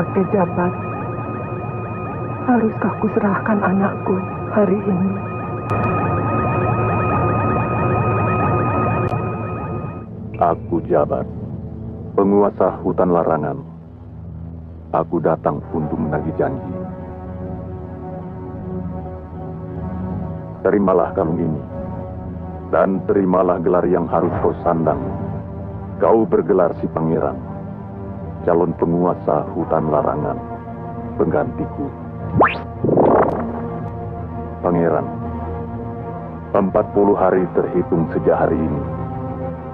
Kakek Jabat, haruskah kuserahkan anakku hari ini? Aku Jabat, penguasa hutan larangan. Aku datang untuk menagih janji. Terimalah kalung ini, dan terimalah gelar yang harus kau sandang. Kau bergelar si pangeran, calon penguasa hutan larangan, penggantiku. Pangeran, 40 hari terhitung sejak hari ini,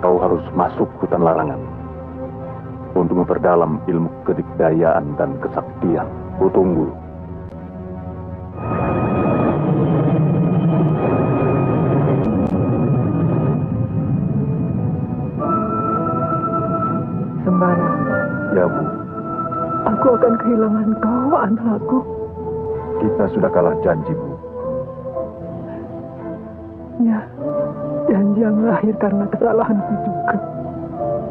kau harus masuk hutan larangan untuk memperdalam ilmu kedikdayaan dan kesaktian. Kutunggu. Sembara. Ya, Bu. Aku akan kehilangan kau, anakku. Kita sudah kalah janji, Bu. Ya, janji yang lahir karena kesalahanku juga.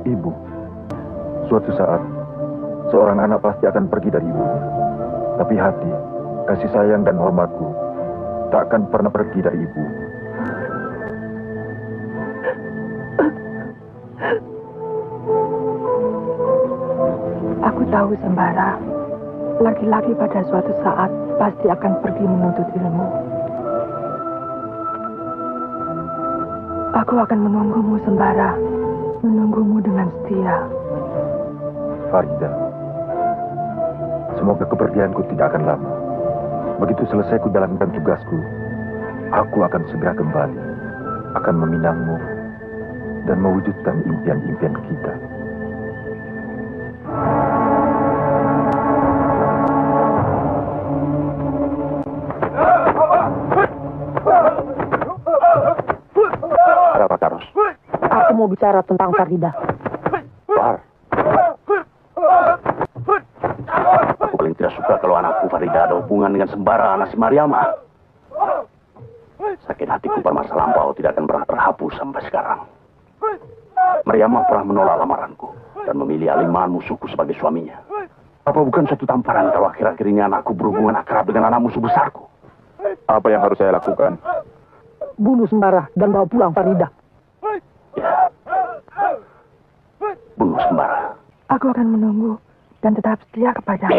Ibu, suatu saat, seorang anak pasti akan pergi dari ibunya. Tapi hati, kasih sayang dan hormatku tak akan pernah pergi dari ibu. Aku tahu, Sembara, laki-laki pada suatu saat pasti akan pergi menuntut ilmu. Aku akan menunggumu, Sembara. Menunggumu dengan setia. Farida, semoga kepergianku tidak akan lama. Begitu selesai ku jalankan tugasku, aku akan segera kembali, akan meminangmu dan mewujudkan impian-impian kita. Ada Karos? Aku mau bicara tentang Farida. Far. Aku paling tidak suka kalau anakku Farida ada hubungan dengan Sembara anak si Mariama. Sakit hatiku pada masa lampau tidak akan pernah terhapus sampai sekarang. Mariama pernah menolak lamaranku dan memilih Aliman musuhku sebagai suaminya. Apa bukan suatu tamparan kalau akhir-akhir ini anakku berhubungan akrab dengan anak musuh besarku? Apa yang harus saya lakukan? Bunuh Sembara dan bawa pulang Farida. Ya. Bunuh Sembara. Aku akan menunggu dan tetap setia kepadamu.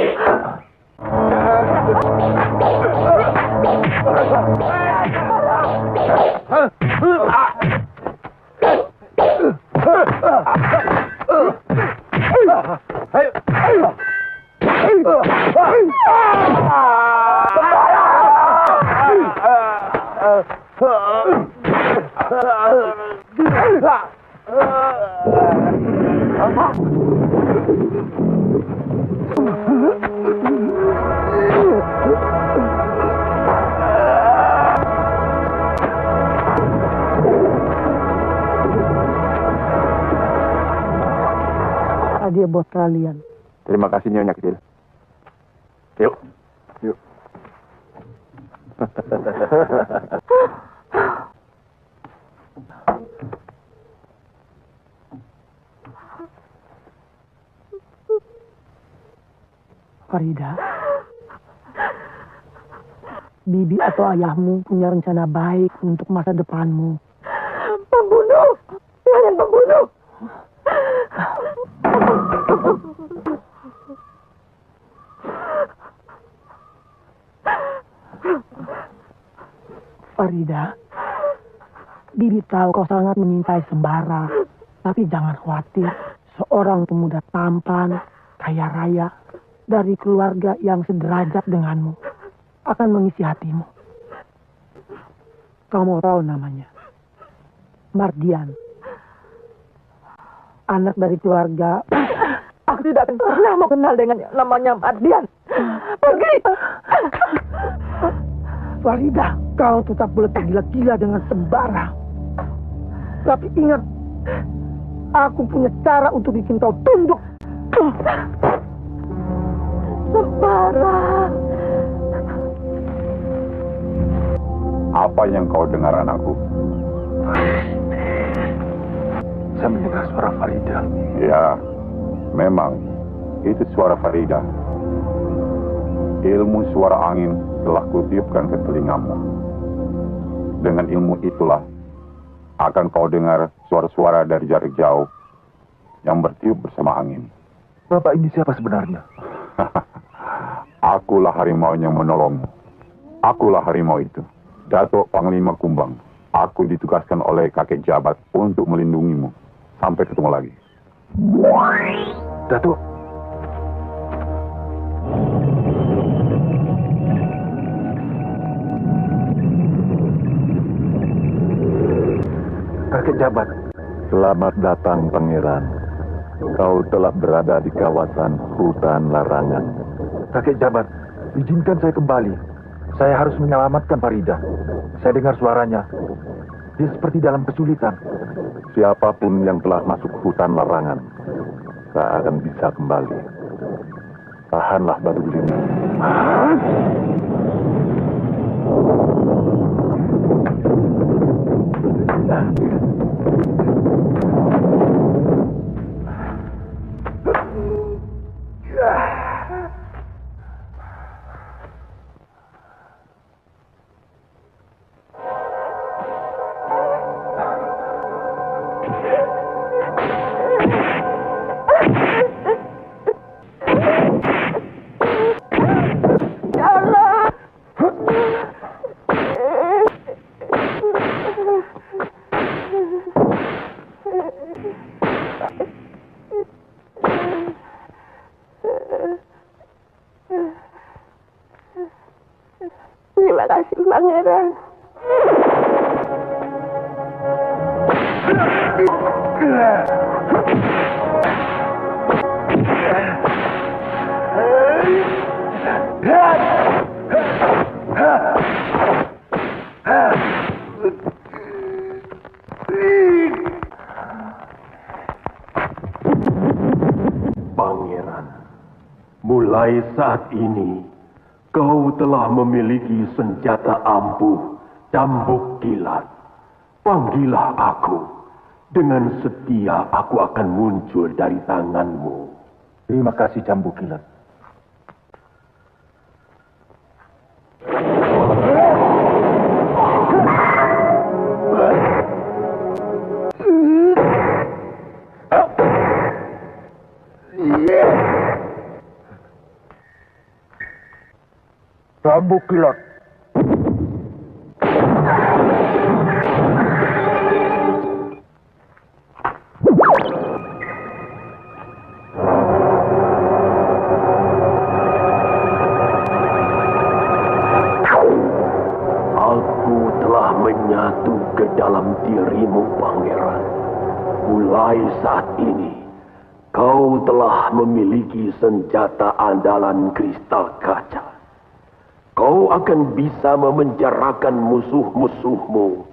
Hadiah buat kalian. Terima kasih Nyonya Kecil. Yuk. Yuk. Farida, bibi atau ayahmu punya rencana baik untuk masa depanmu. Pembunuh! Kalian pembunuh! Farida, bibi tahu kau sangat menyintai Sembara. Tapi jangan khawatir, seorang pemuda tampan, kaya raya, dari keluarga yang sederajat denganmu akan mengisi hatimu. Kau mau tahu namanya? Mardian. Anak dari keluarga. Aku tidak akan pernah mau kenal dengan yang namanya Mardian. Pergi! Farida, kau tetap boleh tergila-gila dengan Sembara. Tapi ingat, aku punya cara untuk bikin kau tunduk. Sembara! Apa yang kau dengar anakku? Saya mendengar suara Farida. Ya, memang itu suara Farida. ilmu suara angin telah kutiupkan ke telingamu. Dengan ilmu itulah akan kau dengar suara-suara dari jarak jauh yang bertiup bersama angin. Bapak ini siapa sebenarnya? Akulah harimau yang menolongmu. Akulah harimau itu, Datuk Panglima Kumbang. Aku ditugaskan oleh kakek jabat untuk melindungimu. Sampai ketemu lagi. Datuk. Kakek jabat. Selamat datang, Pangeran. Kau telah berada di kawasan hutan larangan. Kakek jabat, izinkan saya kembali. Saya harus menyelamatkan Farida. Saya dengar suaranya. Dia seperti dalam kesulitan. Siapapun yang telah masuk hutan larangan, tak akan bisa kembali. Tahanlah batu lima. Terima kasih, Pangeran. Pangeran, mulai saat ini kau telah memiliki senjata ampuh cambuk kilat. Panggillah aku. Dengan setia aku akan muncul dari tanganmu. Terima kasih cambuk kilat. Cambuk kilat. Aku telah menyatu ke dalam dirimu, Pangeran. Mulai saat ini, kau telah memiliki senjata andalan kristal kaca. Kau akan bisa memenjarakan musuh-musuhmu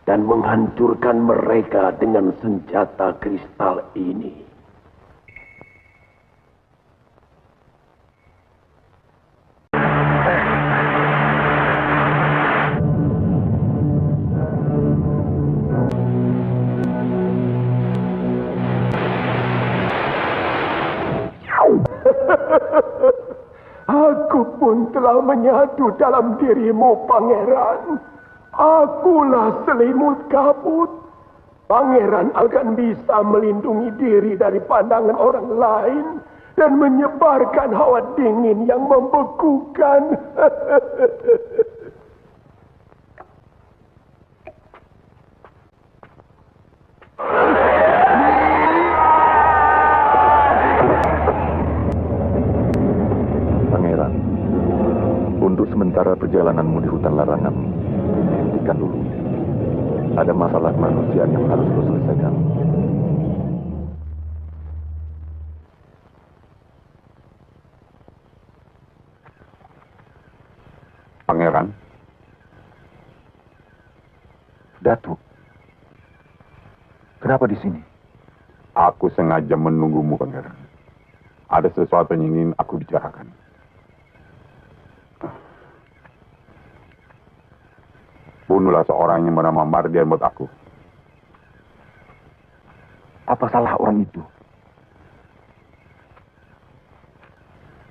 dan menghancurkan mereka dengan senjata kristal ini. Aku pun telah menyatu dalam dirimu, Pangeran. Akulah selimut kabut. Pangeran akan bisa melindungi diri dari pandangan orang lain dan menyebarkan hawa dingin yang membekukan. Pangeran, untuk sementara perjalananmu di hutan larangan, hentikan dulu. Ada masalah manusia yang harus lo selesaikan. Pangeran, Datuk, kenapa di sini? aku sengaja menunggumu, Pangeran. Ada sesuatu yang ingin aku bicarakan. Bunuhlah seorang yang bernama Mardian buat aku. Apa salah orang itu?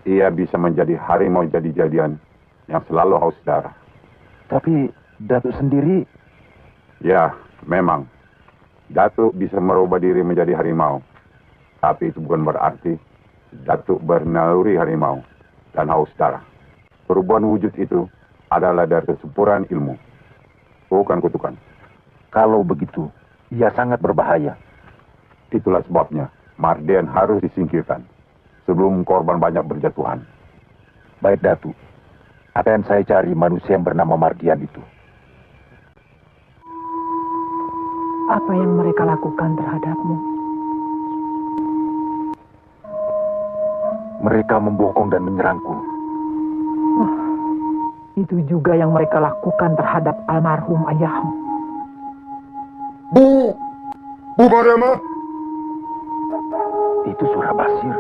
ia bisa menjadi harimau jadi-jadian yang selalu haus darah. Tapi Datuk sendiri... Ya, memang. Datuk bisa merubah diri menjadi harimau. Tapi itu bukan berarti Datuk bernaluri harimau dan haus darah. Perubahan wujud itu adalah dari kesempurnaan ilmu, bukan kutukan. Kalau begitu, ia sangat berbahaya. Itulah sebabnya Mardian harus disingkirkan sebelum korban banyak berjatuhan. Baik, Datuk. Akan saya cari manusia yang bernama Mardian itu. Apa yang mereka lakukan terhadapmu? Mereka membokong dan menyerangku. Itu juga yang mereka lakukan terhadap almarhum ayahmu. Bu Mariama. Itu suara Basir.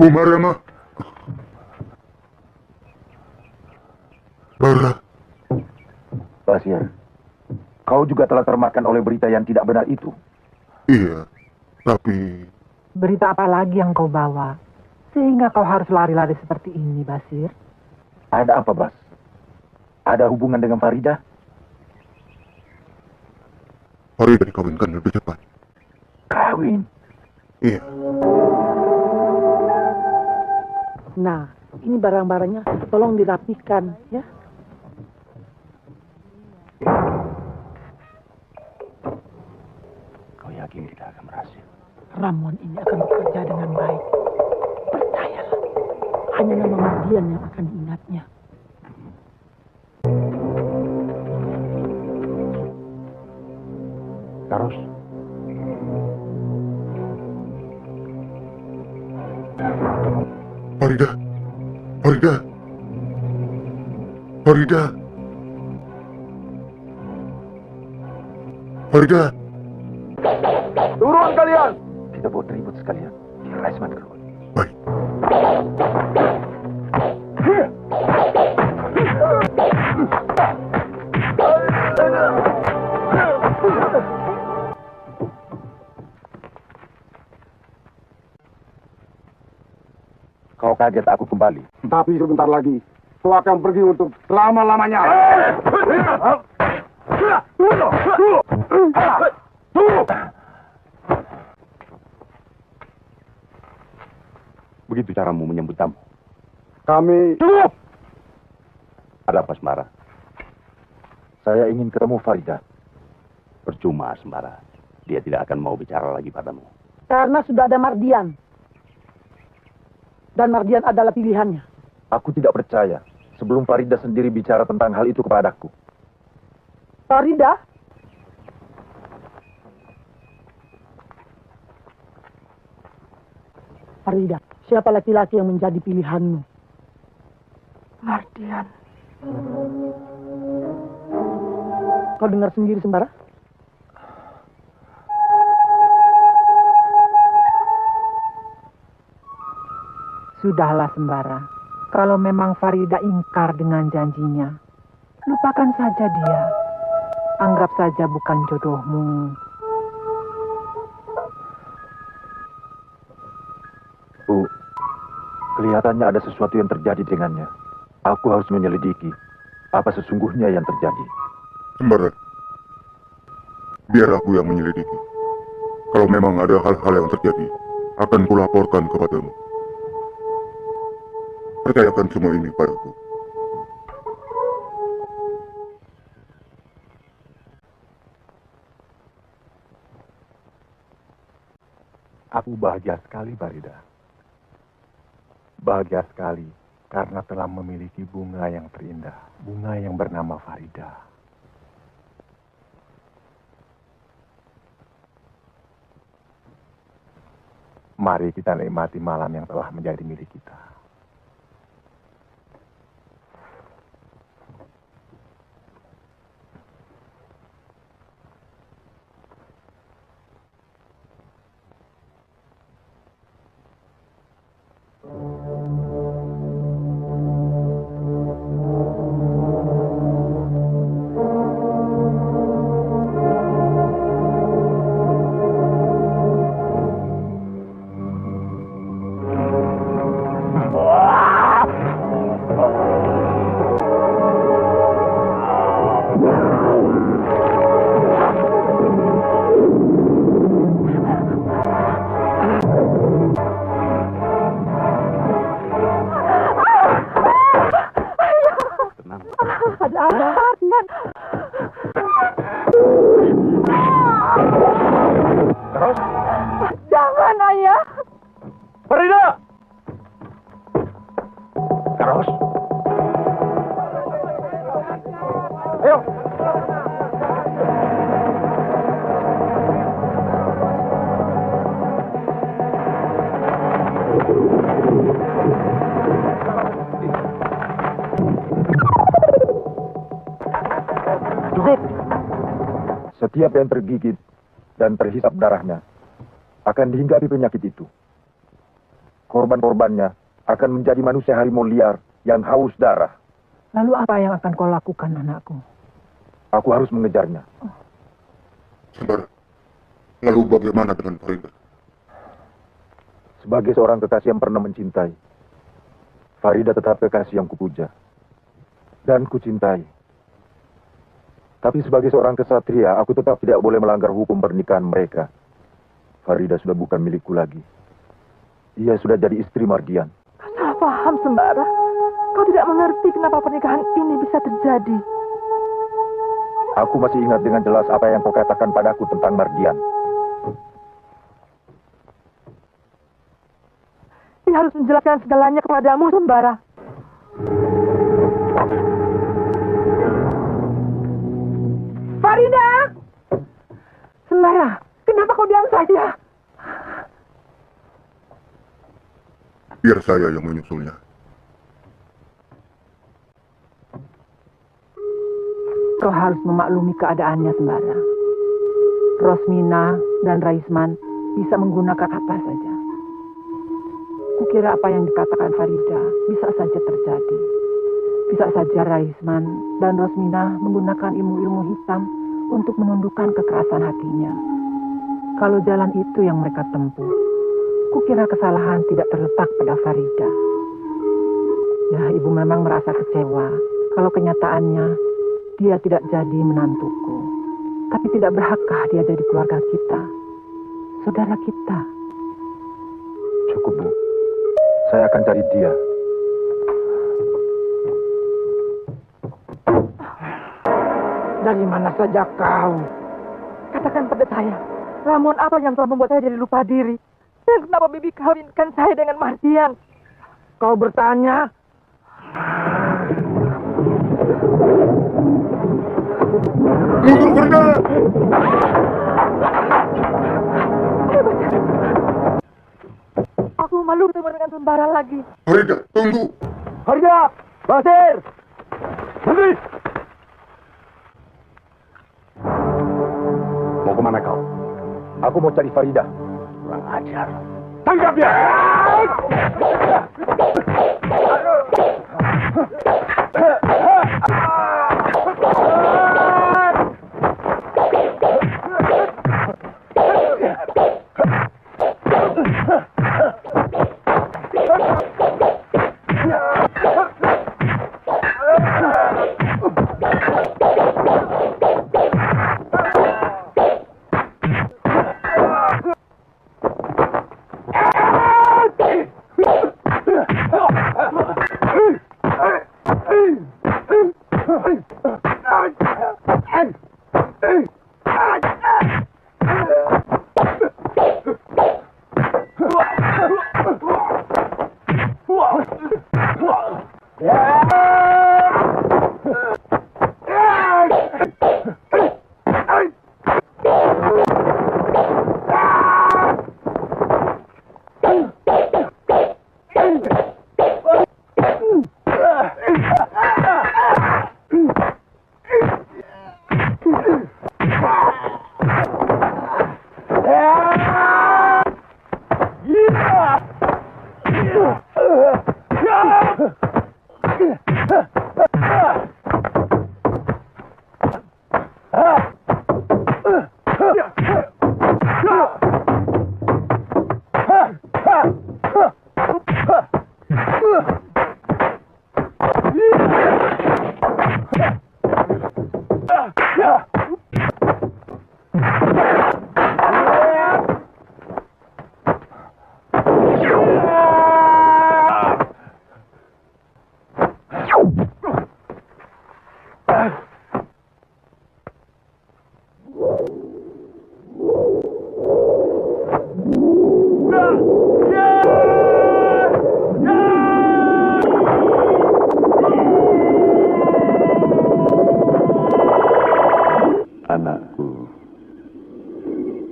Bu Mariama. Bara. Basir, kau juga telah termakan oleh berita yang tidak benar itu. Iya, tapi... Berita apa lagi yang kau bawa? Sehingga kau harus lari-lari seperti ini, Basir. Ada apa, Bas? Ada hubungan dengan Farida? Farida dikawinkan lebih cepat. Kawin? Iya. Nah, ini barang-barangnya tolong dirapikan, ya. Kau yakin kita akan berhasil? Ramuan ini akan bekerja dengan baik. Percayalah, hanya nama Mardian yang akan diingatnya. Terus? Farida. Farida. Farida. Farida. Turun kalian! Kita buat ribut sekalian. Biar Raisman keluar. Baik. Kau kaget aku kembali. Tapi sebentar lagi, kau akan pergi untuk selama-lamanya. Begitu caramu menyambut tamu. Kami... Cukup! Ada apa, Sembara? Saya ingin ketemu Farida. Percuma, Sembara. Dia tidak akan mau bicara lagi padamu. Karena sudah ada Mardian. Dan Mardian adalah pilihannya. Aku tidak percaya sebelum Farida sendiri bicara tentang hal itu kepadaku. Farida? Farida, siapa laki-laki yang menjadi pilihanmu? Mardian. Kau dengar sendiri, Sembara? Sudahlah, Sembara. Kalau memang Farida ingkar dengan janjinya, lupakan saja dia. Anggap saja bukan jodohmu. Bu, kelihatannya ada sesuatu yang terjadi dengannya. Aku harus menyelidiki apa sesungguhnya yang terjadi. Sembara. Biar aku yang menyelidiki. Kalau memang ada hal-hal yang terjadi, akan kulaporkan kepadamu. Percayakan semua ini padaku. Aku bahagia sekali, Farida. Bahagia sekali karena telah memiliki bunga yang terindah. Bunga yang bernama Farida. Mari kita nikmati malam yang telah menjadi milik kita. Cukup! Setiap yang tergigit dan terhisap darahnya akan dihinggapi penyakit itu. Korban-korbannya akan menjadi manusia harimau liar yang haus darah. Lalu apa yang akan kau lakukan, anakku? Aku harus mengejarnya. Sembara, lalu bagaimana dengan Farida? Sebagai seorang kekasih yang pernah mencintai, Farida tetap kekasih yang kupuja dan kucintai. Tapi sebagai seorang kesatria, aku tetap tidak boleh melanggar hukum pernikahan mereka. Farida sudah bukan milikku lagi. Ia sudah jadi istri Mardian. Kau salah paham, Sembara. Kau tidak mengerti kenapa pernikahan ini bisa terjadi. Aku masih ingat dengan jelas apa yang kau katakan padaku tentang Mardian. Dia harus menjelaskan segalanya kepadamu, Sembara. Farida! Sembara, kenapa kau diam saja? Biar saya yang menyusulnya. Kau harus memaklumi keadaannya, Sembara. Rosmina dan Raisman bisa menggunakan apa saja. Kukira apa yang dikatakan Farida bisa saja terjadi. Bisa saja Raisman dan Rosmina menggunakan ilmu-ilmu hitam untuk menundukkan kekerasan hatinya. Kalau jalan itu yang mereka tempuh, kukira kesalahan tidak terletak pada Farida. Ya, ibu memang merasa kecewa kalau kenyataannya dia tidak jadi menantuku. Tapi tidak berhakkah dia jadi keluarga kita, saudara kita? Cukup, Bu. Saya akan cari dia. Dari mana saja kau? Katakan pada saya, ramuan apa yang telah membuat saya jadi lupa diri? Dan kenapa bibi kawinkan saya dengan Mardian? Kau bertanya? Tunggu, Farida! Aku malu bertemu dengan Sembara lagi. Farida, tunggu! Farida! Basir! Berhenti! Mau kemana kau? Aku mau cari Farida. Kurang ajar. Tangkap dia!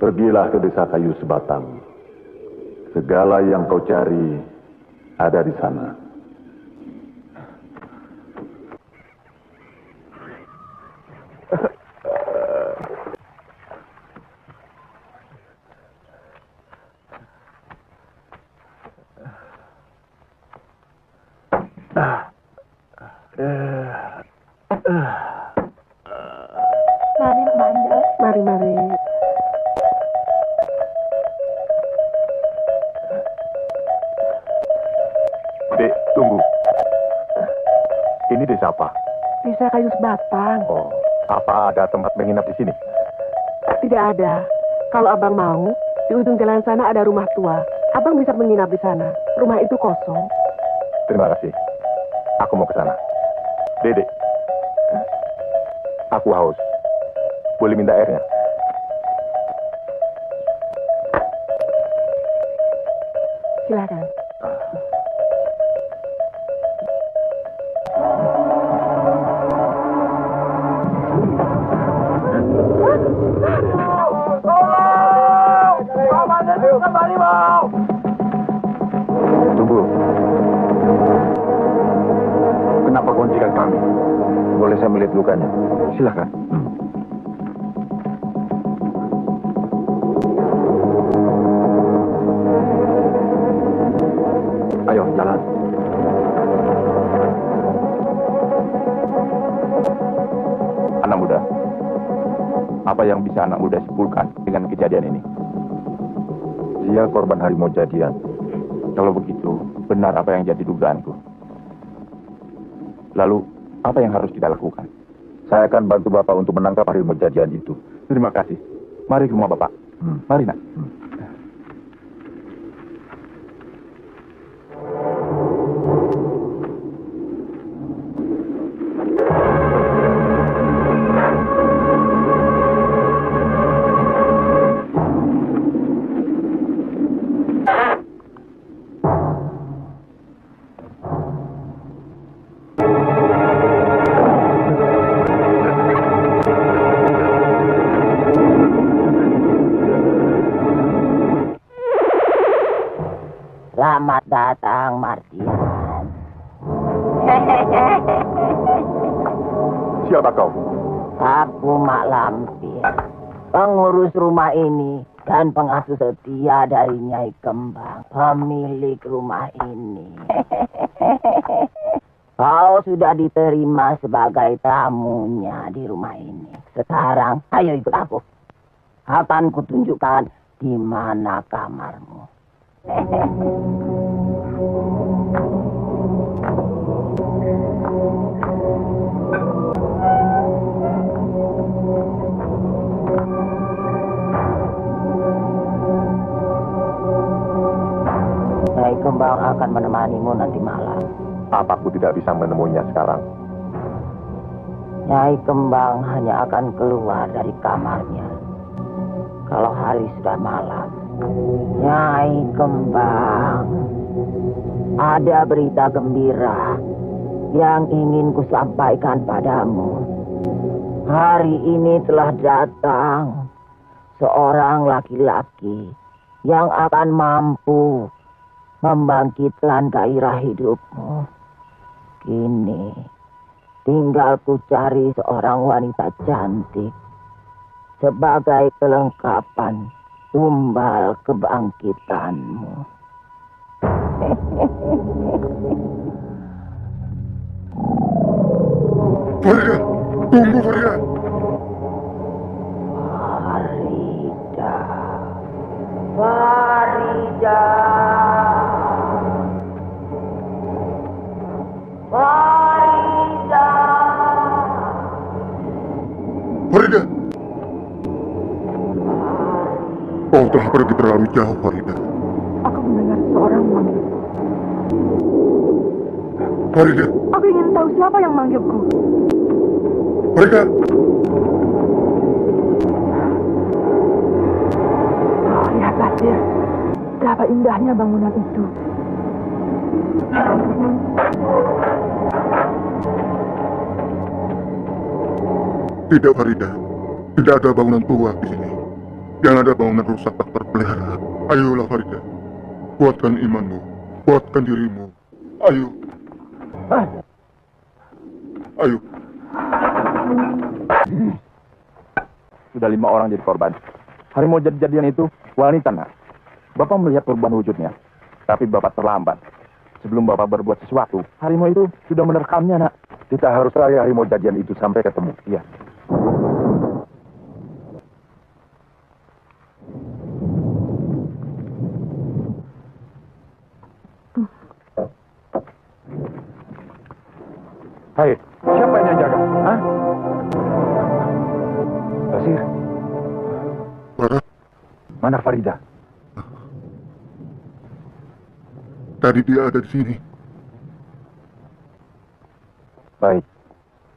Pergilah ke desa kayu sebatang. Segala yang kau cari ada di sana. Mari, Manda. Mari. Dek, tunggu. Ini desa apa? Desa kayu sebatang. Oh, apa ada tempat menginap di sini? Tidak ada. Kalau abang mau, di ujung jalan sana ada rumah tua. Abang bisa menginap di sana. Rumah itu kosong. Terima kasih. Aku mau ke sana. Dede, aku haus. Boleh minta airnya? Silakan. Tunggu. Kenapa kau hentikan kami? Boleh saya melihat lukanya? Silakan. Ayo, jalan. Anak muda, apa yang bisa anak muda simpulkan dengan kejadian ini? Dia korban harimau jadian. Kalau begitu, benar apa yang jadi dugaanku. Lalu, apa yang harus kita lakukan? Saya akan bantu Bapak untuk menangkap harimau jadian itu. Terima kasih. Mari ke rumah Bapak. Mari, nak. Selamat datang, Martian. Siapa kau? Aku Mak Lampir, pengurus rumah ini dan pengasuh setia dari Nyai Kembang, pemilik rumah ini. Kau sudah diterima sebagai tamunya di rumah ini. Sekarang, ayo ikut aku. Akan kutunjukkan di mana kamarmu. Nyai Kembang akan menemanimu nanti malam. Apa aku tidak bisa menemuinya sekarang? Nyai Kembang hanya akan keluar dari kamarnya kalau hari sudah malam. Nyai Kembang, ada berita gembira yang ingin kusampaikan padamu. Hari ini telah datang seorang laki-laki yang akan mampu membangkitkan gairah hidupmu. Kini, tinggal ku cari seorang wanita cantik sebagai kelengkapan tumbal kebangkitanmu. Farida, tunggu Farida. Farida. Farida. Farida. Kau telah pergi terlalu jauh, Farida. Aku mendengar seorang memanggil. Farida. Aku ingin tahu siapa yang memanggilku. Farida. Oh, lihatlah dia. Betapa indahnya bangunan itu. Tidak, Farida. Tidak ada bangunan tua di sini. Jangan ada bangunan rusak tak terpelihara. Ayolah Farida, kuatkan imanmu, kuatkan dirimu. Ayo. Ayo. Sudah 5 orang jadi korban. Harimau jadi-jadian itu wanita, nak. Bapak melihat korban wujudnya, tapi Bapak terlambat. Sebelum Bapak berbuat sesuatu, harimau itu sudah menerkamnya, nak. Kita harus cari harimau jadian itu sampai ketemu. Iya. Hai, siapa yang jaga? Hah? Basir. Farah, Mana Farida? tadi dia ada di sini. Baik.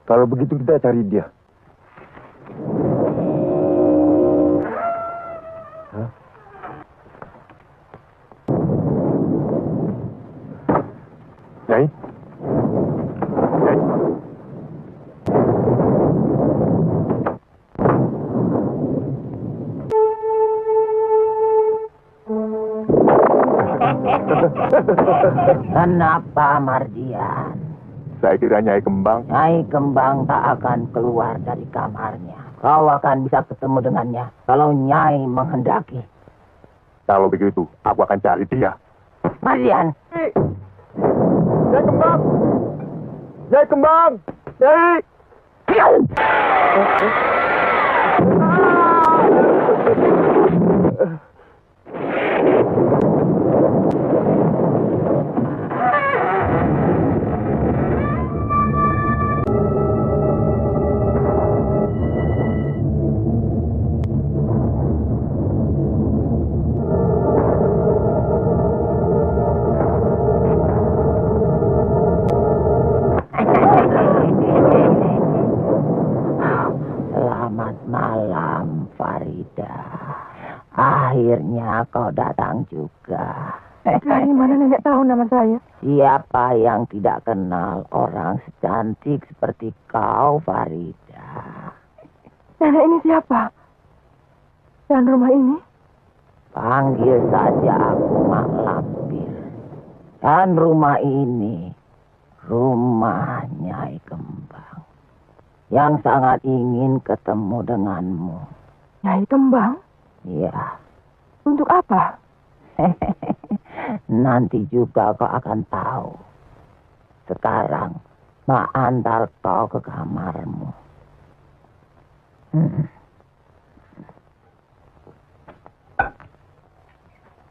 Kalau begitu kita cari dia. Hah? Nyai? Nyai? Kenapa, Mardian? Saya kira Nyai Kembang. Nyai Kembang tak akan keluar dari kamarnya. Kau akan bisa ketemu dengannya kalau Nyai menghendaki. Kalau begitu, aku akan cari dia. Mardian! Nyai Kembang! Nyai Kembang! Nyai! Selamat malam, Farida. Akhirnya kau datang juga. Dari mana nenek tahu nama saya? Siapa yang tidak kenal orang secantik seperti kau, Farida? Nenek ini siapa? Dan rumah ini? Panggil saja aku Mak Lampir. Dan rumah ini, rumah Nyai Kembang, yang sangat ingin ketemu denganmu. Nyai Kembang? Iya. Untuk apa? Nanti juga kau akan tahu. Sekarang, Mak antar kau ke kamarmu.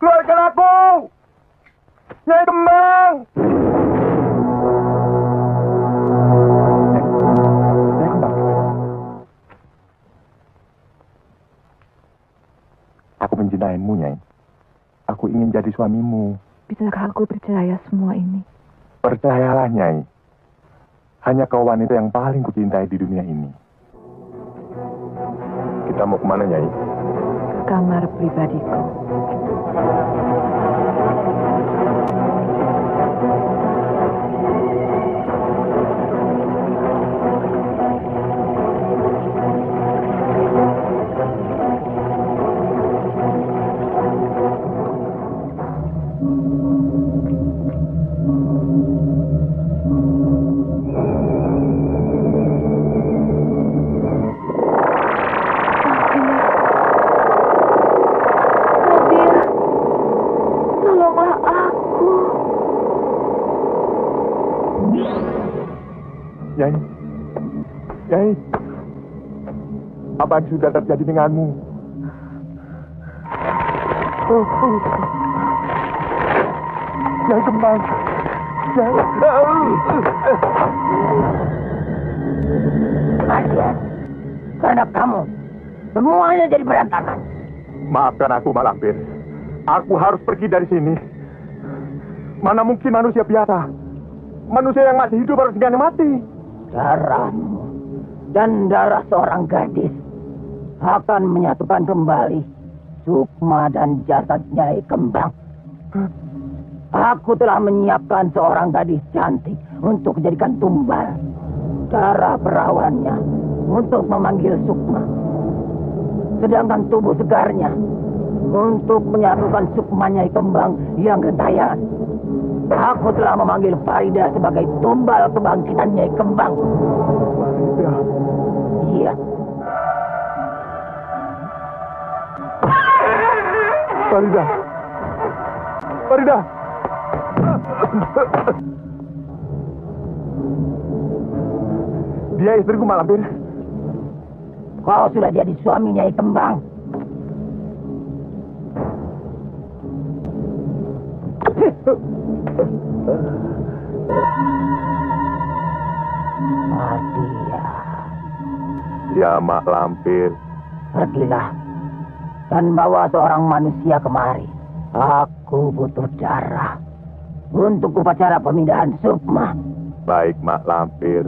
Keluarkan aku! Nyai Kembang! Nyai Kembang. Aku mencintaimu, Nyai. Aku ingin jadi suamimu. Bisakah aku percaya semua ini? Percayalah, Nyai. Hanya kau wanita yang paling kucintai di dunia ini. Kita mau kemana, Nyai? Kamar pribadiku. Nyai, Nyai, apa yang sudah terjadi denganmu? Nyai Kembang, Nyai. Mardian, karena kamu, semuanya jadi berantakan. Maafkan aku, Mak Lampir. Aku harus pergi dari sini. Mana mungkin manusia biasa? Manusia yang masih hidup harus diganti mati. Darahmu dan darah seorang gadis akan menyatukan kembali sukma dan jasad Nyai Kembang. Aku telah menyiapkan seorang gadis cantik untuk dijadikan tumbal. Darah perawannya untuk memanggil sukma. sedangkan tubuh segarnya untuk menyatukan sukma Nyai Kembang yang gentayangan. Aku telah memanggil Farida sebagai tumbal kebangkitan Nyai Kembang. Farida? Iya. Farida! Farida! Dia istriku, Mak Lampir. Kau sudah jadi suami Nyai Kembang. Mardia. Ya, Mak Lampir. Pergilah dan bawa seorang manusia kemari. Aku butuh darah untuk upacara pemindahan Sukma. Baik, Mak Lampir.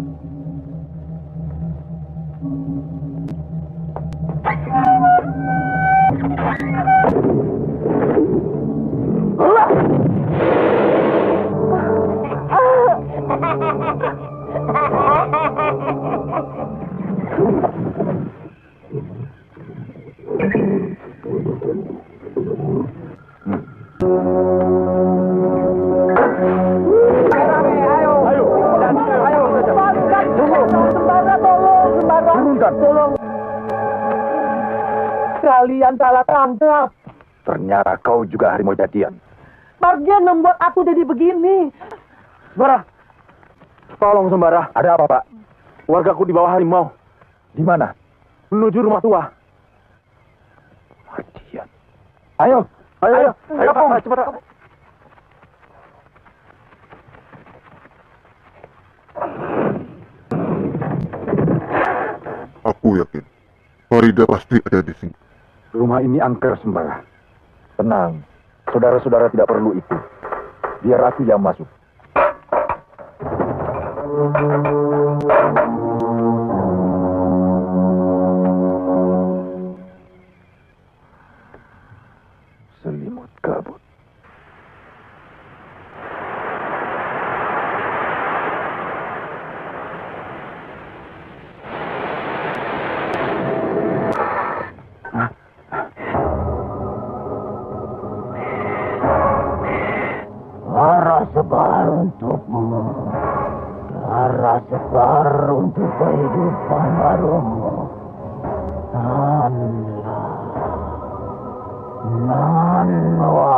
Kalian salah tangkap. Ternyata kau juga harimau jadian. Mardian membuat aku jadi begini. Sembara, tolong Sembara. Ada apa, Pak? Wargaku di bawah harimau. Di mana? Menuju rumah tua. Mardian. Ayo, Pak, cepat. Aku yakin Farida pasti ada di sini. Rumah ini angker, Sembara. Tenang, saudara-saudara tidak perlu itu. Biar aku yang masuk. Selimut kabut. Darah segar untukmu. Darah segar untuk kehidupan barumu. Nanwa.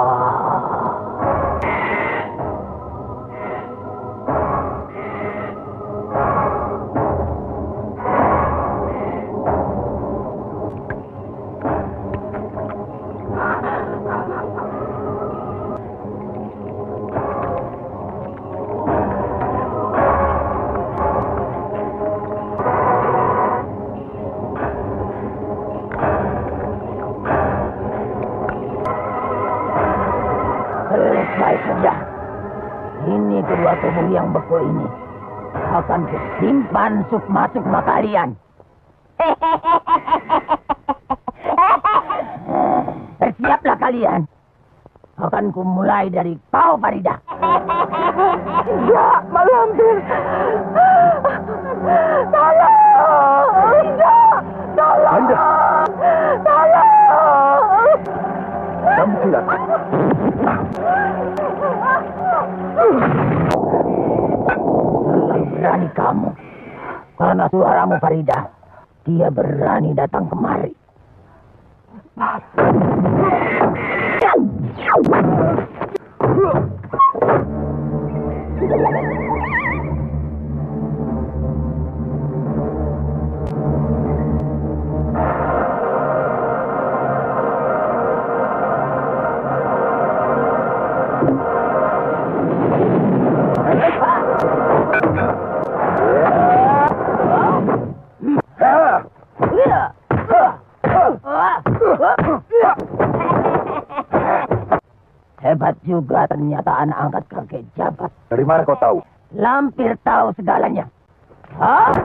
Baik saja. Ini kedua tubuh yang beku ini akan kusimpan sukma-sukma kalian. Bersiaplah kalian. Akan kumulai dari kau, Farida. Ya, Mak Lampir. Tolong. Tolong. Tolong. Kamu silat. Berani kamu. Karena suaramu, Farida. Dia berani datang kemari. Hebat juga ternyata anak angkat kakek jabat. Dari mana kau tahu? Lampir tahu segalanya. Hah?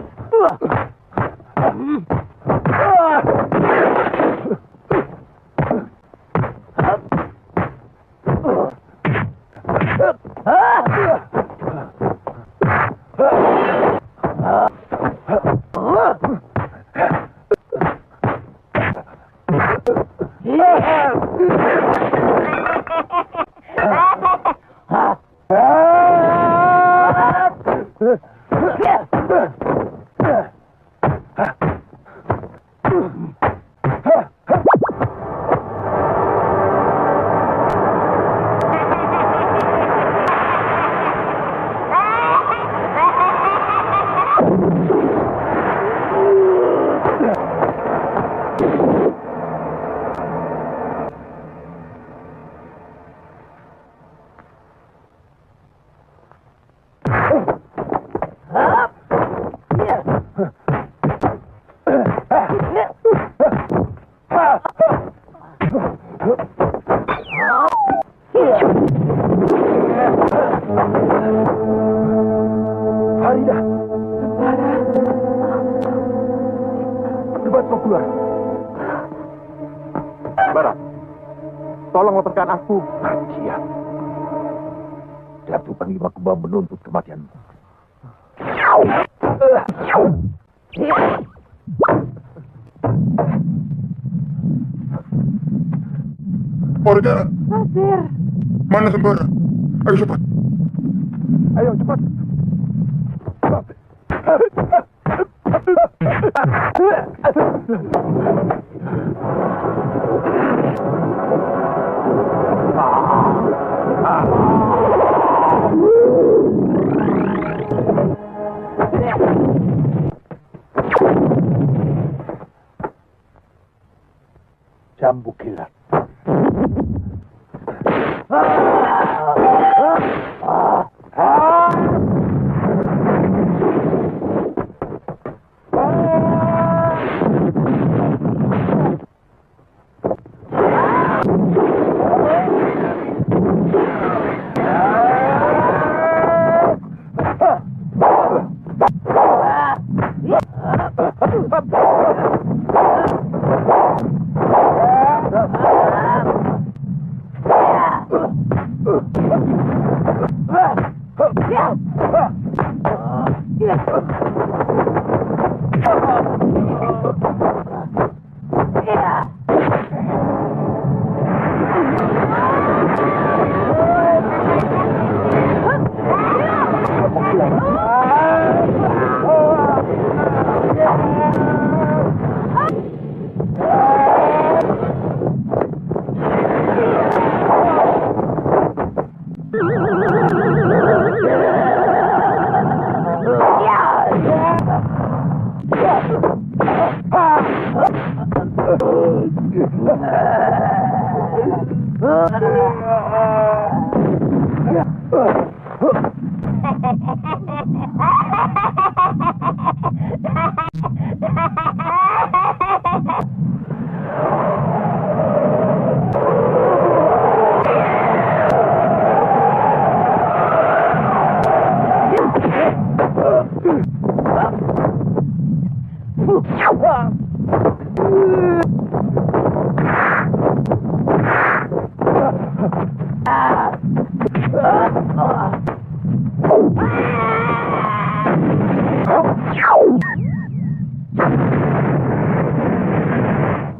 Farida. Cepat kau keluar. Bara, tolong lepaskan aku. Siap. Jatuh panglima kembang menuntut kematianmu. Farida, Nasir. mana Sembara? Ayo cepat. Ayo cepat. Cambuk kilat.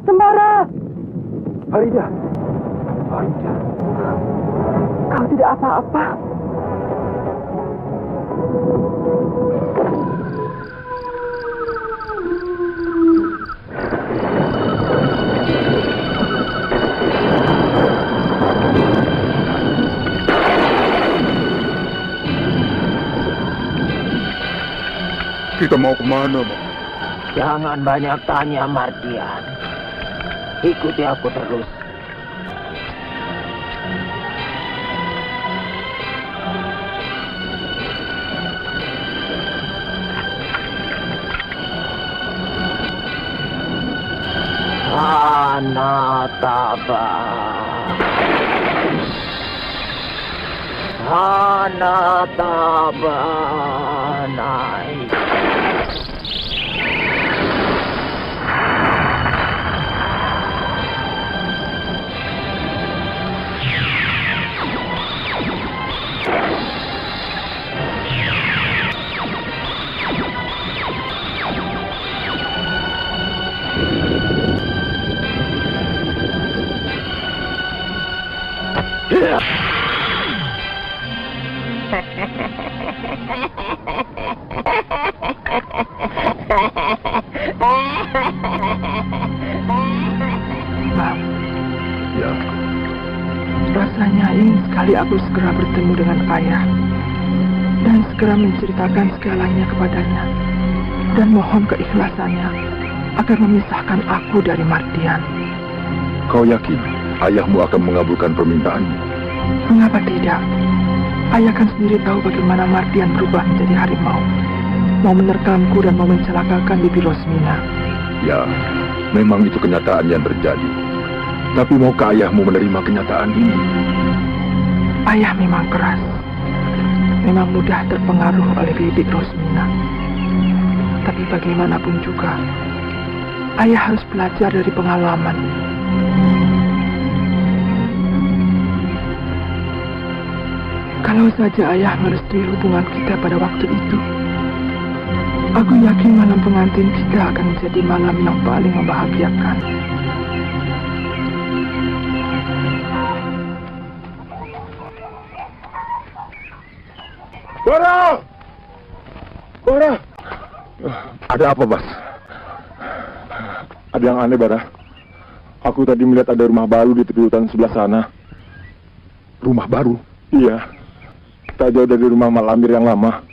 Sembara. Farida. Farida. Kau tidak apa-apa. Kita mau kemana, Bang? Jangan banyak tanya, Mardian. Ikuti aku terus. Anataba. Anataba. Naik. Ya. Rasanya ingin sekali aku segera bertemu dengan ayah dan segera menceritakan segalanya kepadanya dan mohon keikhlasannya akan memisahkan aku dari Mardian. Kau yakin ayahmu akan mengabulkan permintaanmu? Mengapa tidak? Ayah kan sendiri tahu bagaimana Mardian berubah menjadi harimau. Mau menerkamku dan mau mencelakakan Bibi Rosmina. Ya, memang itu kenyataan yang terjadi. Tapi maukah ayahmu menerima kenyataan ini? Ayah memang keras. Memang mudah terpengaruh oleh Bibi Rosmina. Tapi bagaimanapun juga, ayah harus belajar dari pengalaman. Kalau saja ayah merestui hubungan kita pada waktu itu, aku yakin malam pengantin kita akan menjadi malam yang paling membahagiakan. Bara! Bara! Ada apa, Bas? Ada yang aneh, Bara. Aku tadi melihat ada rumah baru di tepi hutan sebelah sana. Rumah baru? Iya. Tak jauh dari rumah Malampir yang lama.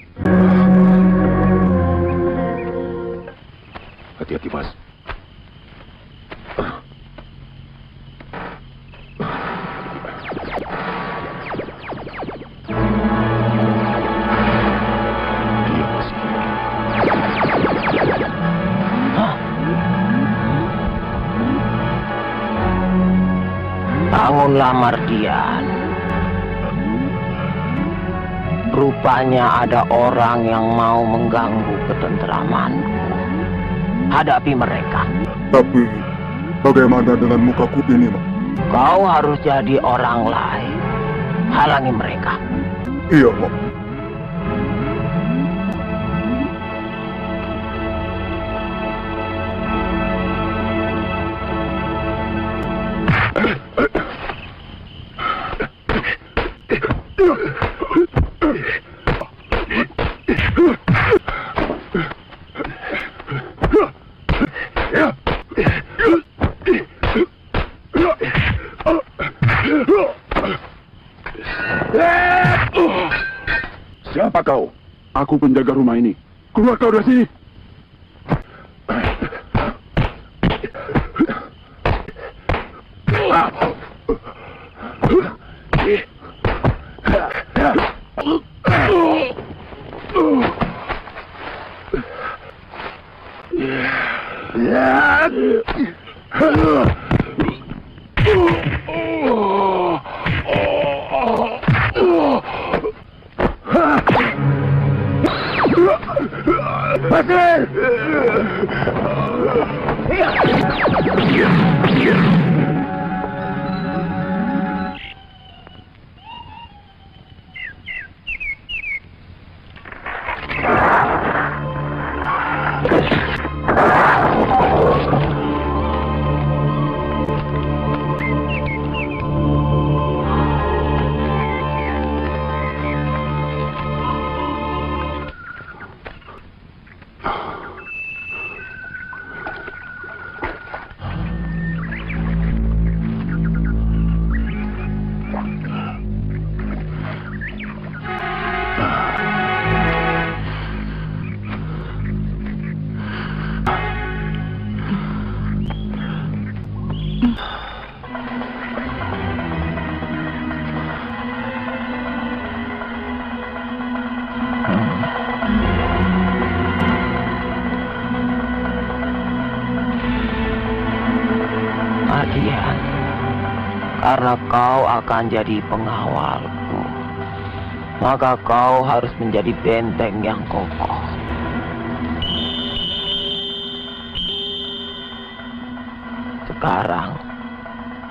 Hati-hati, Mas. Bangunlah Mardian. Rupanya ada orang yang mau mengganggu ketenteramanku. Hadapi mereka. Tapi, bagaimana dengan mukaku ini, Mak? Kau harus jadi orang lain. Halangi mereka. Iya, Mak. Siapa kau? Aku penjaga rumah ini. Keluar kau dari sini. Mardian, karena kau akan jadi pengawalku, maka kau harus menjadi benteng yang kokoh. Sekarang,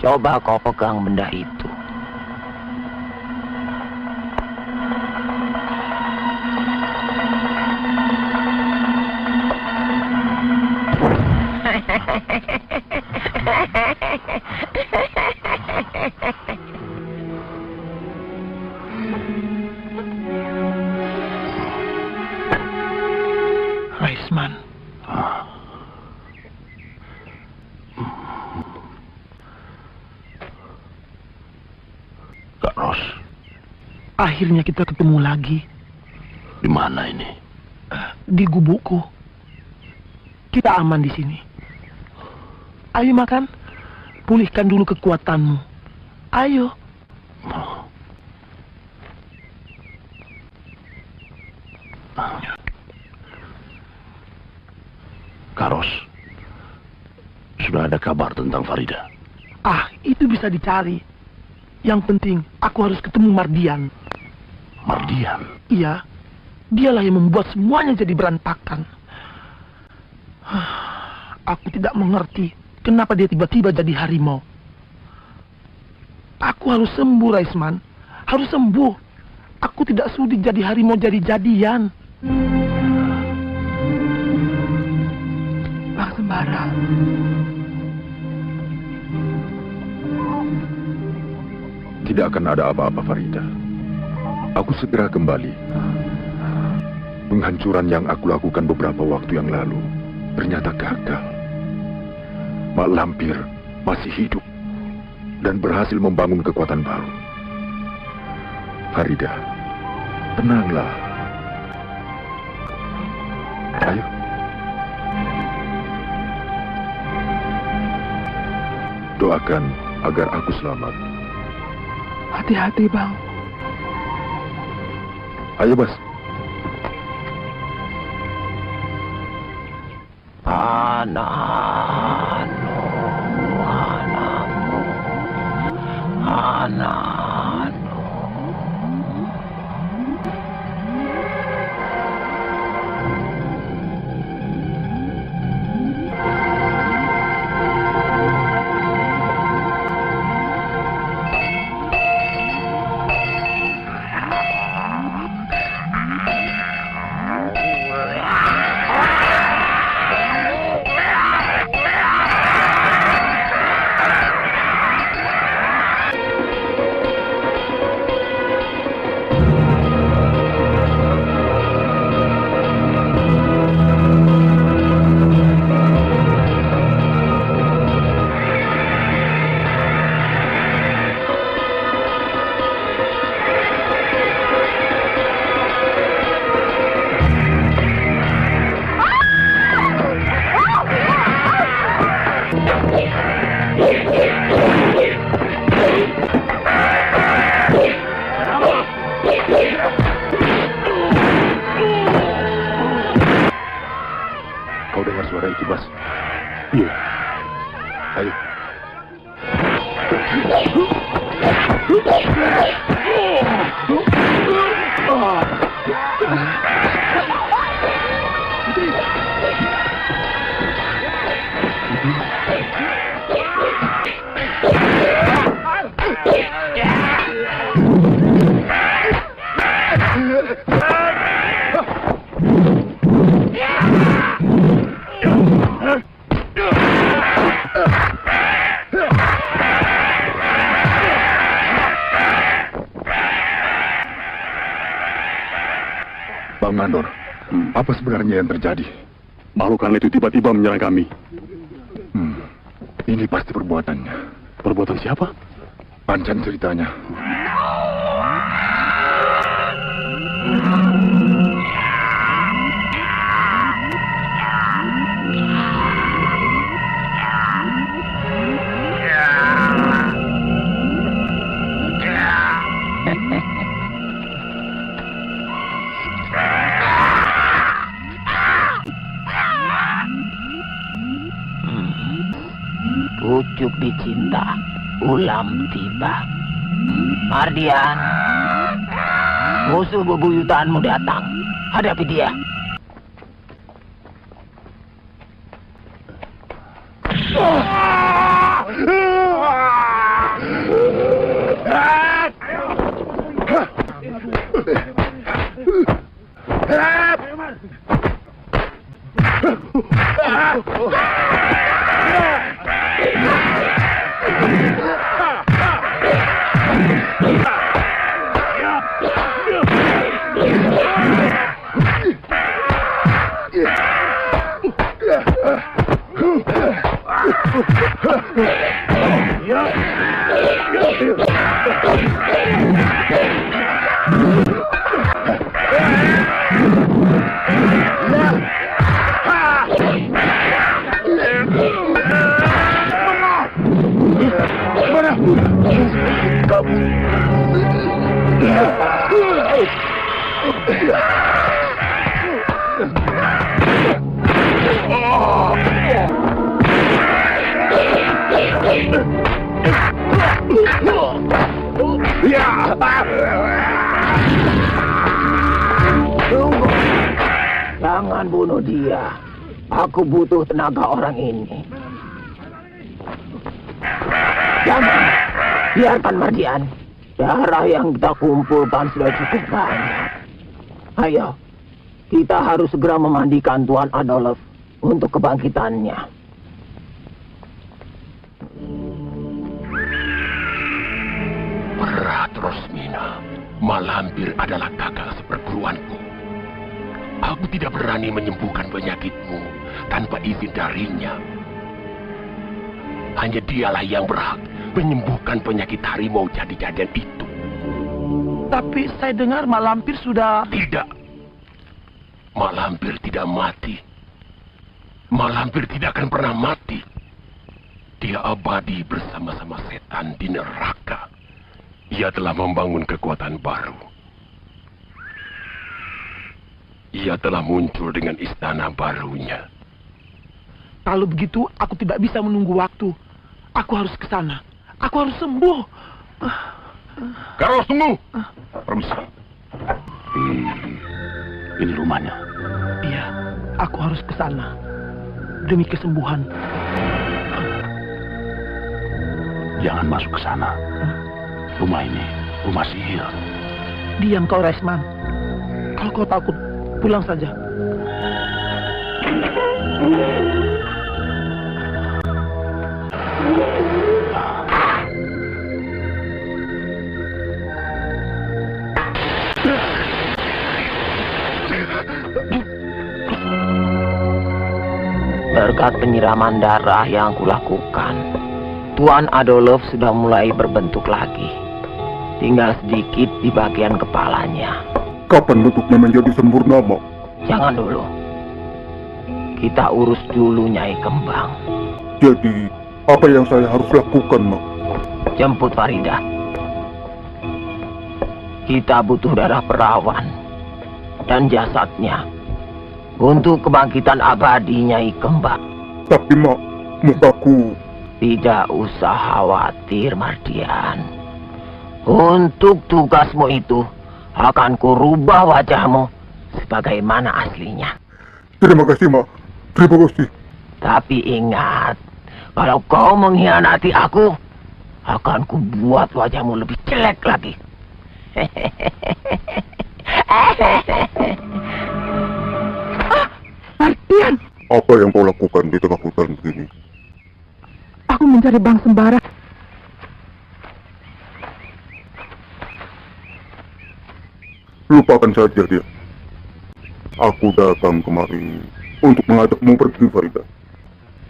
coba kau pegang benda itu. Raisman. Kak Ros, Akhirnya kita ketemu lagi. di mana ini? Di gubukku. Kita aman di sini. Ayo makan. Pulihkan dulu kekuatanmu. Ayo. Karos, sudah ada kabar tentang Farida? Itu bisa dicari. Yang penting, aku harus ketemu Mardian. Mardian? Iya, dialah yang membuat semuanya jadi berantakan. Aku tidak mengerti kenapa dia tiba-tiba jadi harimau. Aku harus sembuh, Raisman. Harus sembuh. Aku tidak sudi jadi harimau jadi-jadian. Bang Sembara. Tidak akan ada apa-apa, Farida. Aku segera kembali. Penghancuran yang aku lakukan beberapa waktu yang lalu ternyata gagal. Mak Lampir masih hidup dan berhasil membangun kekuatan baru. Farida, tenanglah. Ayo. Doakan agar aku selamat. Hati-hati, Bang. Ayo, Bas. Kau dengar suara itu, Bas? Iya. Ayo. Bang Mandor, apa sebenarnya yang terjadi? Makhluk aneh itu tiba-tiba menyerang kami. Ini pasti perbuatannya. Perbuatan siapa? Panjang ceritanya. Pucuk dicinta, ulam tiba. Mardian, musuh bebuyutanmu datang. Hadapi dia. Tunggu. Jangan bunuh dia. Aku butuh tenaga orang ini. Jangan. Biarkan Mardian. Darah yang kita kumpulkan sudah cukup banyak. Ayo. Kita harus segera memandikan Tuan Adolf untuk kebangkitannya. Berat, Rosmina. Malampir adalah kakak seperguruanku. Aku tidak berani menyembuhkan penyakitmu tanpa izin darinya. Hanya dialah yang berhak menyembuhkan penyakit harimau jadi-jadian itu. Tapi saya dengar Malampir sudah... Tidak. Malampir tidak mati. Malampir tidak akan pernah mati. Dia abadi bersama-sama setan di neraka. Ia telah membangun kekuatan baru. Ia telah muncul dengan istana barunya. Kalau begitu, aku tidak bisa menunggu waktu. Aku harus ke sana. Aku harus sembuh. Carlos, tunggu. Permisi. Ini rumahnya. Iya, aku harus ke sana. Demi kesembuhan. Jangan masuk ke sana. Rumah ini, rumah sihir. Diam kau, Resman. Kalau kau takut, pulang saja. Berkat penyiraman darah yang kulakukan, Tuan Adolf sudah mulai berbentuk lagi. Tinggal sedikit di bagian kepalanya. Kapan bentuknya menjadi sempurna, Mak? Jangan dulu. Kita urus dulu Nyai Kembang. Jadi, apa yang saya harus lakukan, Mak? Jemput Farida. Kita butuh darah perawan dan jasadnya untuk kebangkitan abadi Nyai Kembang. Tapi, Mak, mukaku... Tidak usah khawatir, Mardian. Untuk tugasmu itu, akan kurubah wajahmu sebagaimana aslinya. Terima kasih, Mak. Terima kasih. Tapi ingat, kalau kau mengkhianati aku, akan kubuat wajahmu lebih jelek lagi. Mardian! Apa yang kau lakukan di tengah hutan begini? Aku mencari Bang Sembara. Lupakan saja dia. Aku datang kemari untuk mengajakmu pergi, Farida.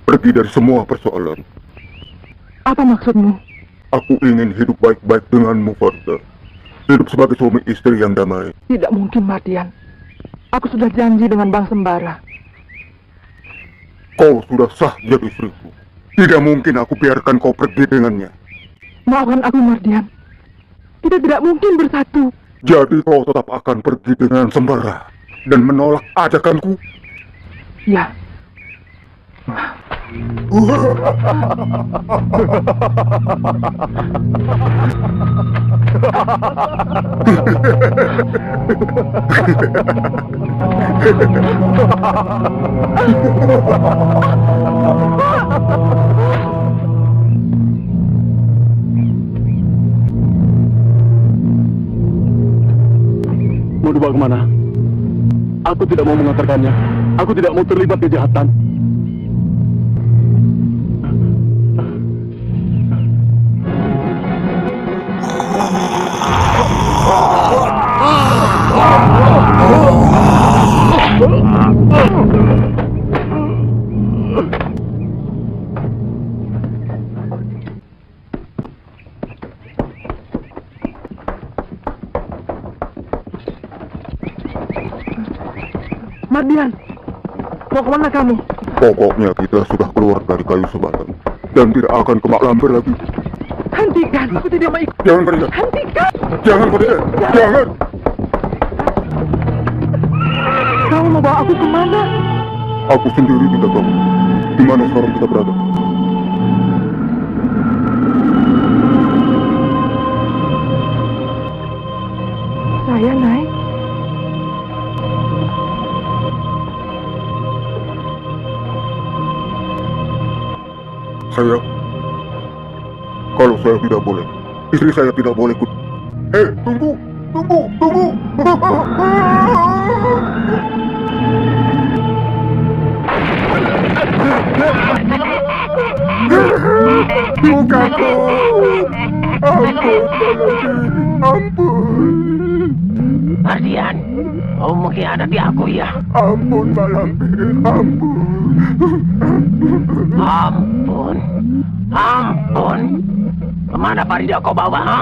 Pergi dari semua persoalan. Apa maksudmu? Aku ingin hidup baik-baik denganmu, Farida. Hidup sebagai suami istri yang damai. Tidak mungkin, Mardian. Aku sudah janji dengan Bang Sembara. Kau sudah sah jadi istriku. Tidak mungkin aku biarkan kau pergi dengannya. Maafkan aku, Mardian. Kita tidak mungkin bersatu. Jadi kau tetap akan pergi dengan Sembara dan menolak ajakanku? Ya. Mau dibawa kemana? Aku tidak mau mengantarkannya. Aku tidak mau terlibat kejahatan. Mardian, mau kemana kamu? Pokoknya kita sudah keluar dari kayu sebatang dan tidak akan ke Mak Lampir lagi. Hentikan, aku tidak mau ikut. Jangan, Farida. Hentikan. Jangan, Farida. Jangan. Kamu mau bawa aku kemana? Aku sendiri tidak tahu di mana sekarang kita berada. Kalau saya tidak boleh, istri saya tidak boleh ikut. Tunggu! Bukaku! Ampun! Mardian, kau mengkhianati aku ya? Ampun, Mak Lampir, Ampun! Kemana Farida kau bawa, ha?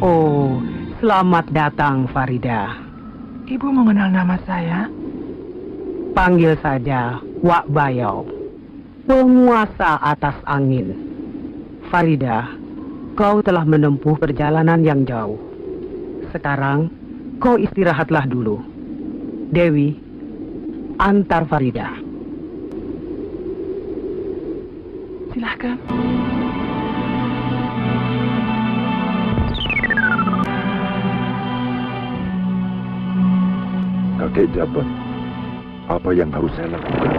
Oh, selamat datang Farida. Ibu mengenal nama saya? Panggil saja Wak Bayau, penguasa atas angin. Farida, kau telah menempuh perjalanan yang jauh. Sekarang, kau istirahatlah dulu. Dewi, antar Farida. Silakan. Kakek Jabat, apa yang harus saya lakukan?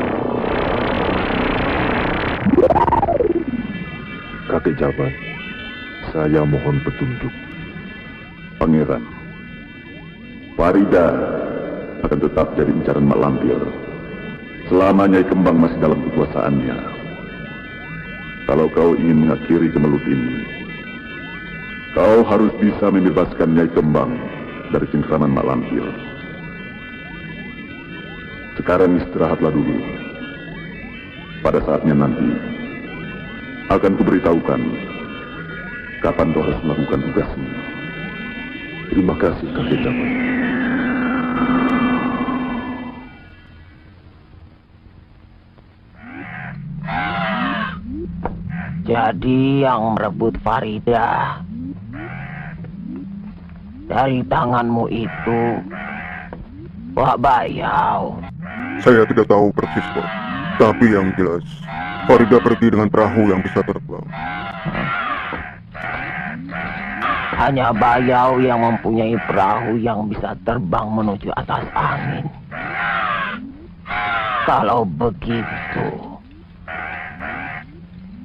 Kakek Jabat, saya mohon petunjuk. Pangeran, Farida akan tetap jadi incaran Mak Lampir selama Nyai Kembang masih dalam kekuasaannya. Kalau kau ingin mengakhiri gemelut ini, kau harus bisa membebaskan Nyai Kembang dari cengkraman Mak Lampir. Sekarang istirahatlah dulu. Pada saatnya nanti akan kuberitahukan kapan kau harus melakukan tugasmu. Terima kasih, kakek Jabat. Jadi yang merebut Farida dari tanganmu itu Wak Bayau. Saya tidak tahu persis, Pak. Tapi yang jelas, Farida pergi dengan perahu yang bisa terbang. Hanya Bayau yang mempunyai perahu yang bisa terbang menuju atas angin. Kalau begitu,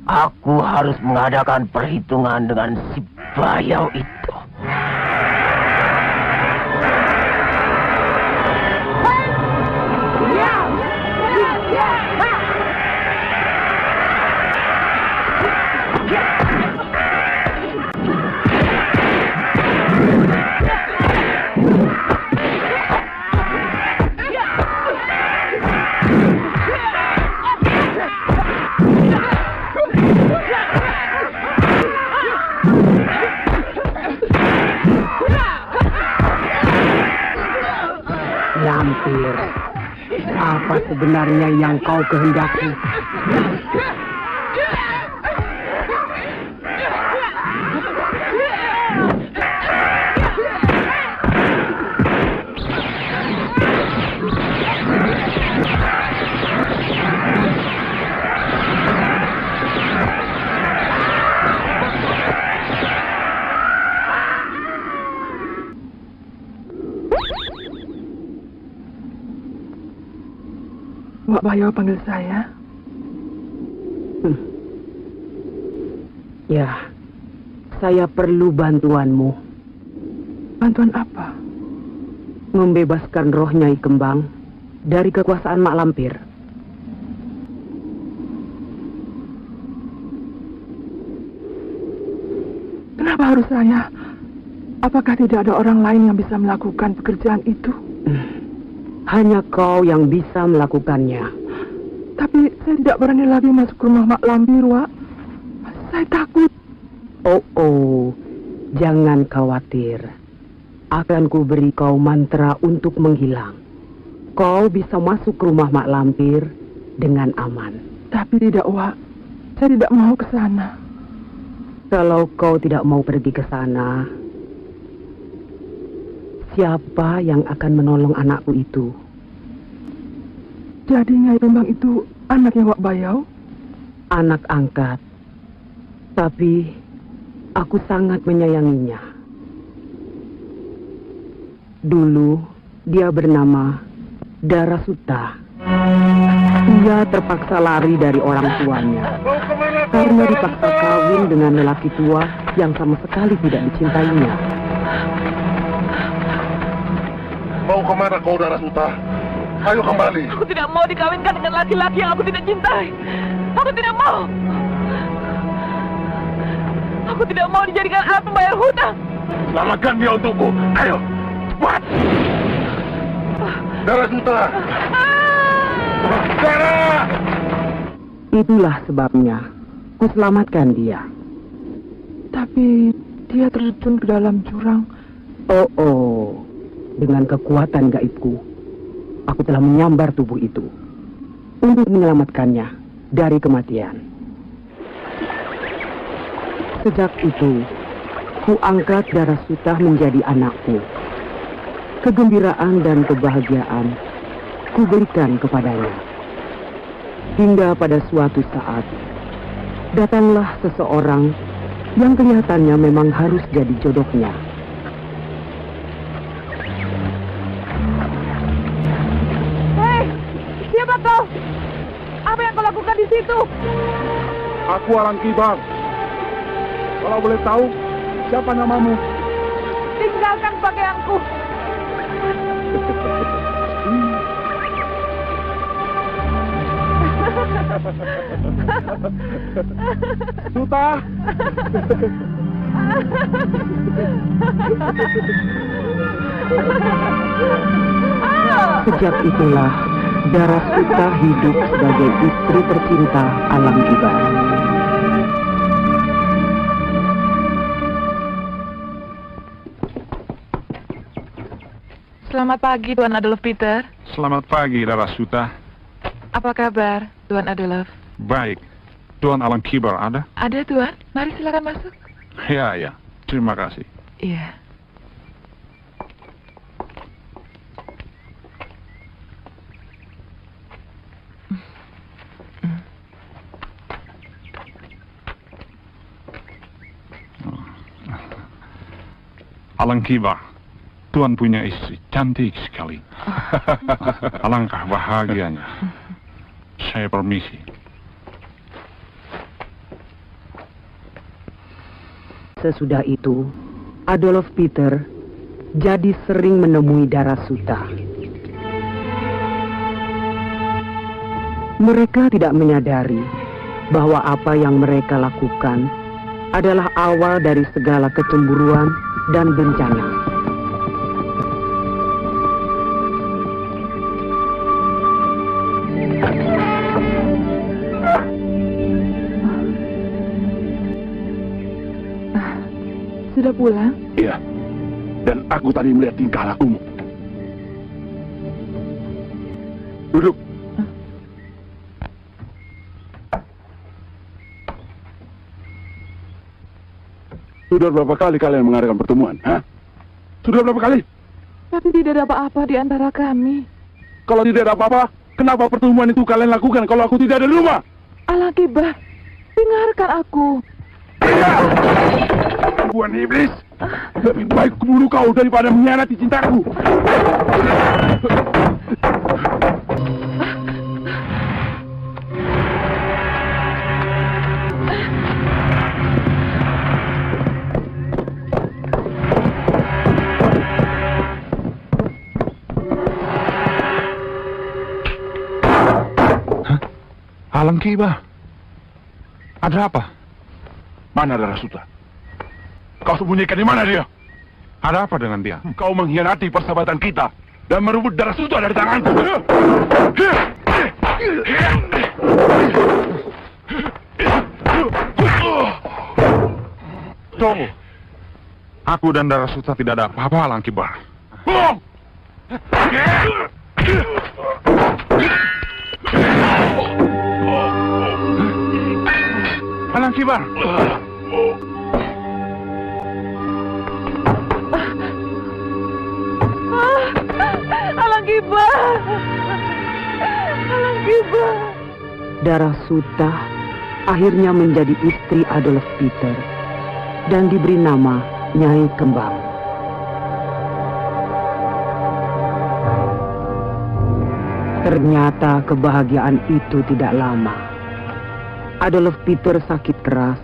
aku harus mengadakan perhitungan dengan si Bayau itu. Lampir, apa sebenarnya yang kau kehendaki? Wak Bayau panggil saya. Ya, saya perlu bantuanmu. Bantuan apa? Membebaskan roh Nyai Kembang dari kekuasaan Mak Lampir. Kenapa harus saya? Apakah tidak ada orang lain yang bisa melakukan pekerjaan itu? Hanya kau yang bisa melakukannya. Tapi saya tidak berani lagi masuk ke rumah Mak Lampir, Wak. Saya takut. Oh, jangan khawatir. Akan kuberi kau mantra untuk menghilang. Kau bisa masuk ke rumah Mak Lampir dengan aman. Tapi tidak, Wak. Saya tidak mau ke sana. Kalau kau tidak mau pergi ke sana, siapa yang akan menolong anakku itu? Jadi Nyai Kembang itu anaknya Wak Bayau? Anak angkat. Tapi aku sangat menyayanginya. Dulu dia bernama Darasuta. Ia terpaksa lari dari orang tuanya karena dipaksa kawin dengan lelaki tua yang sama sekali tidak dicintainya. Mau kemana kau, Darasuta? Ayo kembali. Aku tidak mau dikawinkan dengan laki-laki yang aku tidak cintai. Aku tidak mau. Aku tidak mau dijadikan alat membayar hutang. Selamatkan dia untukku. Ayo, cepat. Darasuta. Dara! Itulah sebabnya ku selamatkan dia. Tapi dia terjun ke dalam jurang. Oh. Dengan kekuatan gaibku, aku telah menyambar tubuh itu untuk menyelamatkannya dari kematian. Sejak itu, ku angkat Darasuta menjadi anakku. Kegembiraan dan kebahagiaan ku berikan kepadanya. Hingga pada suatu saat, datanglah seseorang yang kelihatannya memang harus jadi jodohnya. Siapa kau? Apa yang kau lakukan di situ? Aku Alang Kibar. Kalau boleh tahu, siapa namamu? Tinggalkan pakaianku. Suta. Sejak itulah Darasuta hidup sebagai istri tercinta Alang Kibar. Selamat pagi, Tuan Adolf Peter. Selamat pagi, Darasuta. Apa kabar, Tuan Adolf? Baik. Tuan Alang Kibar ada? Ada, Tuan. Mari silakan masuk. Ya. Terima kasih. Iya. Alang Kibar, Tuan punya istri cantik sekali. Alangkah bahagianya. Saya permisi. Sesudah itu, Adolf Peter jadi sering menemui Darasuta. Mereka tidak menyadari bahwa apa yang mereka lakukan adalah awal dari segala kecemburuan dan bencana. Sudah pulang? Iya. Dan aku tadi melihat tingkah lakumu. Duduk. Sudah berapa kali kalian mengadakan pertemuan? Hah? Sudah berapa kali? Tapi tidak ada apa-apa di antara kami. Kalau tidak ada apa-apa, kenapa pertemuan itu kalian lakukan kalau aku tidak ada di rumah? Alang Kibar, dengarkan aku. Perempuan iblis, lebih baik kubunuh kau daripada mengkhianati cintaku. Alang Kibar, ada apa? Mana Darasuta? Kau sembunyikan di mana dia? Ada apa dengan dia? Kau mengkhianati persahabatan kita dan merebut Darasuta dari tanganku. Tunggu. Aku dan Darasuta tidak ada apa-apa, Alang Kibar. Bohong! Alang Kibar. Alang Kibar. Alang Kibar. Darasuta akhirnya menjadi istri Adolf Peter dan diberi nama Nyai Kembang. Ternyata kebahagiaan itu tidak lama. Adolf Peter sakit keras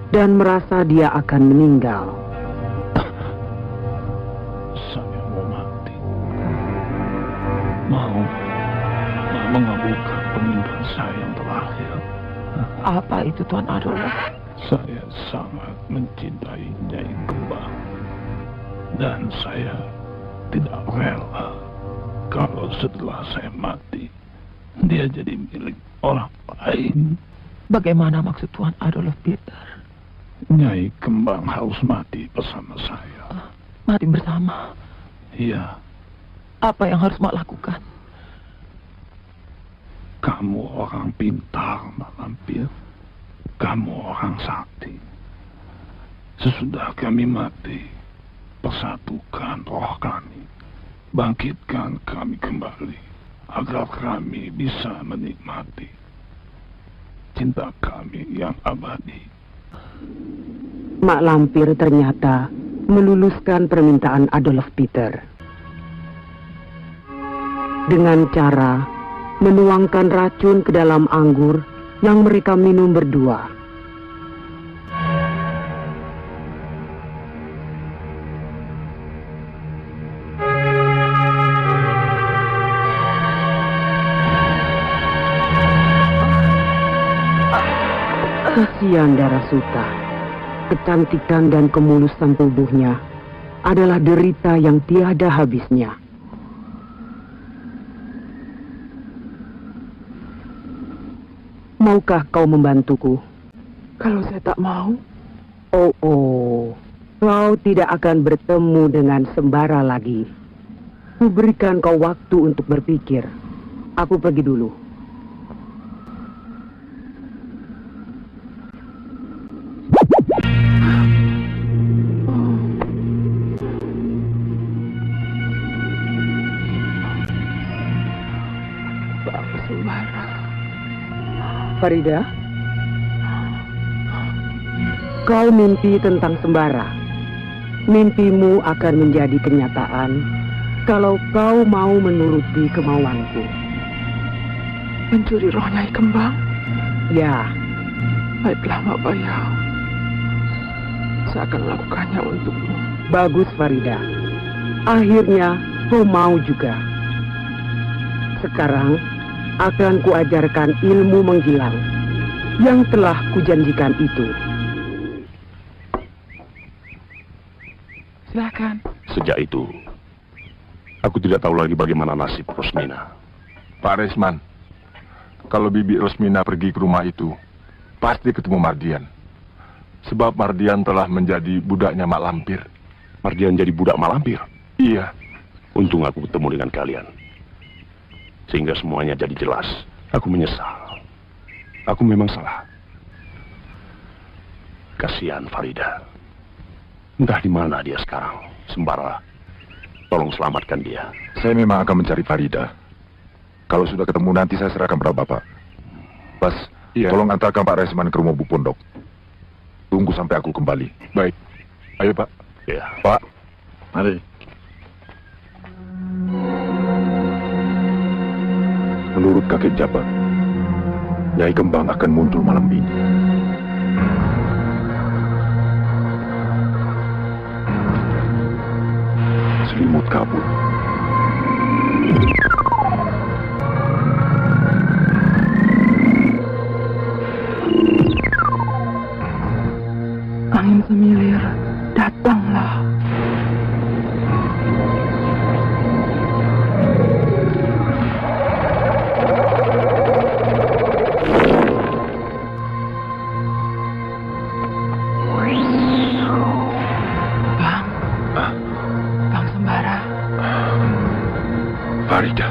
dan merasa dia akan meninggal. Saya mau mati. Mau mengabulkan permintaan saya yang terakhir. Apa itu Tuan Adolf? Saya sangat mencintai Nyai Kembang. Dan saya tidak rela kalau setelah saya mati, dia jadi milik orang lain. Bagaimana maksud Tuan Adolf Peter? Nyai Kembang harus mati bersama saya. Mati bersama? Iya. Apa yang harus Mak lakukan? Kamu orang pintar, Mak Lampir. Kamu orang sakti. Sesudah kami mati, persatukan roh kami. Bangkitkan kami kembali, agar kami bisa menikmati cinta kami yang abadi. Mak Lampir ternyata meluluskan permintaan Adolf Peter dengan cara menuangkan racun ke dalam anggur yang mereka minum berdua. Kasihan Darasuta. Kecantikan dan kemulusan tubuhnya adalah derita yang tiada habisnya. Maukah kau membantuku? Kalau saya tak mau? Oh, kau tidak akan bertemu dengan Sembara lagi. Kuberikan kau waktu untuk berpikir. Aku pergi dulu. Farida, kau mimpi tentang Sembara. Mimpimu akan menjadi kenyataan kalau kau mau menuruti kemauanku. Mencuri roh Nyai Kembang? Ya. Baiklah, Mak Bayau. Saya akan melakukannya untukmu. Bagus, Farida. Akhirnya kau mau juga. Sekarang akan kuajarkan ilmu menghilang yang telah kujanjikan itu. Silakan. Sejak itu, aku tidak tahu lagi bagaimana nasib Rosmina. Pak Resman, kalau Bibi Rosmina pergi ke rumah itu, pasti ketemu Mardian. Sebab Mardian telah menjadi budaknya Mak Lampir. Mardian jadi budak Mak Lampir? Iya. Untung aku bertemu dengan kalian. Sehingga semuanya jadi jelas. Aku menyesal. Aku memang salah. Kasihan Farida. Entah di mana dia sekarang. Sembara, tolong selamatkan dia. Saya memang akan mencari Farida. Kalau sudah ketemu nanti saya serahkan pada Bapak. Bas, tolong antarkan Pak Resman ke rumah Bu Pondok. Tunggu sampai aku kembali. Baik. Ayo, Pak. Ya. Pak, mari. Menurut kakek Jabat, Nyai Kembang akan muncul malam ini. Selimut kabut. Angin semilir, datanglah. Farida.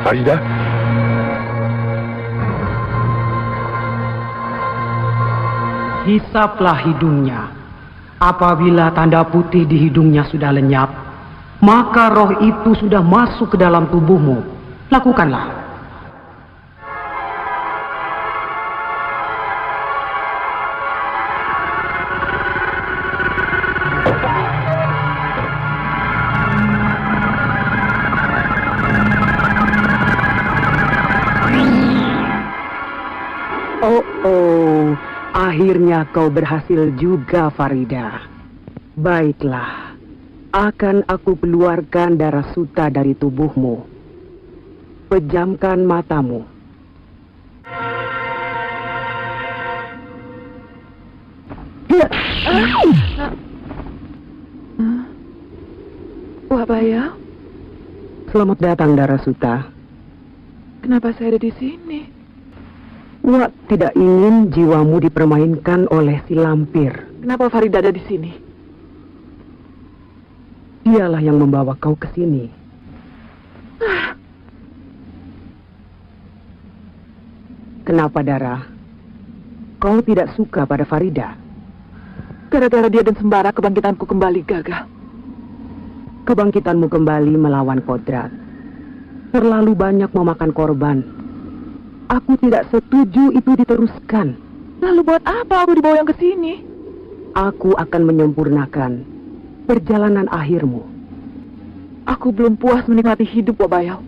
Farida. Hisaplah hidungnya. Apabila tanda putih di hidungnya sudah lenyap, maka roh itu sudah masuk ke dalam tubuhmu. Lakukanlah. Oh, akhirnya kau berhasil juga, Farida. Baiklah, akan aku keluarkan darah suta dari tubuhmu. Pejamkan matamu. Wah, Baya. Selamat datang, darah suta. Kenapa saya ada di sini? Wak tidak ingin jiwamu dipermainkan oleh si lampir. Kenapa Farida ada di sini? Dialah yang membawa kau ke sini. Kenapa, Dara? Kau tidak suka pada Farida? Gara-gara dia dan Sembara, kebangkitanku kembali gagal. Kebangkitanmu kembali melawan kodrat. Terlalu banyak memakan korban. Aku tidak setuju itu diteruskan. Lalu buat apa aku dibawa yang ke sini? Aku akan menyempurnakan perjalanan akhirmu. Aku belum puas menikmati hidup, Wabayau.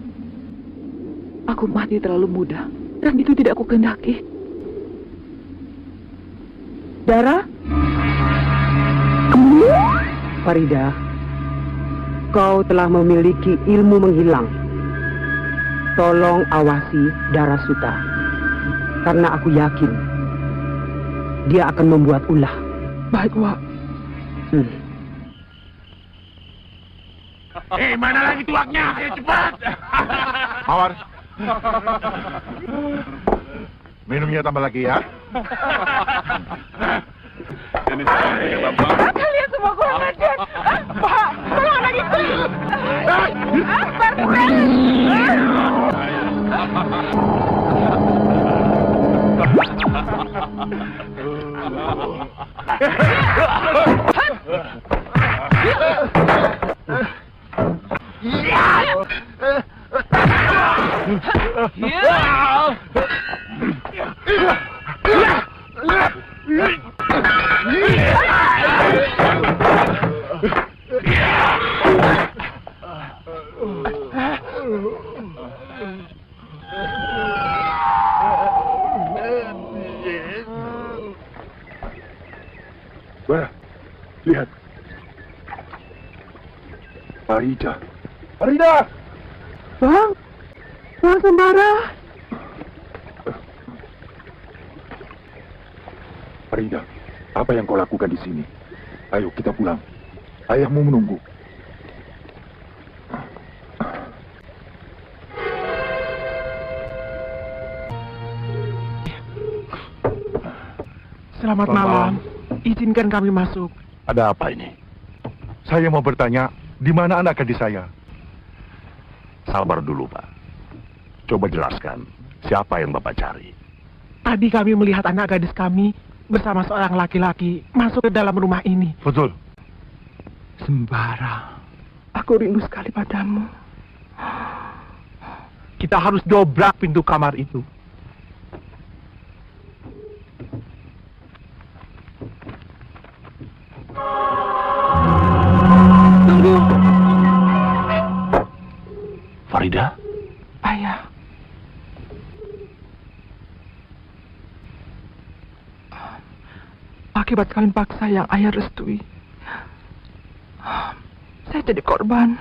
Aku mati terlalu muda, dan itu tidak aku kehendaki. Dara? Farida, kau telah memiliki ilmu menghilang. Tolong awasi Dara Suta, karena aku yakin dia akan membuat ulah. Baik, Wak. Mana lagi tuaknya? Ayo cepat. Mawar. Minumnya tambah lagi ya. Kalian semua kurang ajar. Pak, tolong anak itu. Bara, lihat. Farida. Farida! Bang Sembara. Farida, apa yang kau lakukan di sini? Ayo kita pulang. Ayahmu menunggu. Selamat malam. Izinkan kami masuk. Ada apa ini? Saya mau bertanya, di mana anak gadis saya? Sabar dulu, Pak. Coba jelaskan, siapa yang Bapak cari? Tadi kami melihat anak gadis kami bersama seorang laki-laki masuk ke dalam rumah ini. Betul. Sembara, aku rindu sekali padamu. Kita harus dobrak pintu kamar itu. Tunggu. Farida? Ayah. Akibat kalian paksa yang ayah restui, saya jadi korban.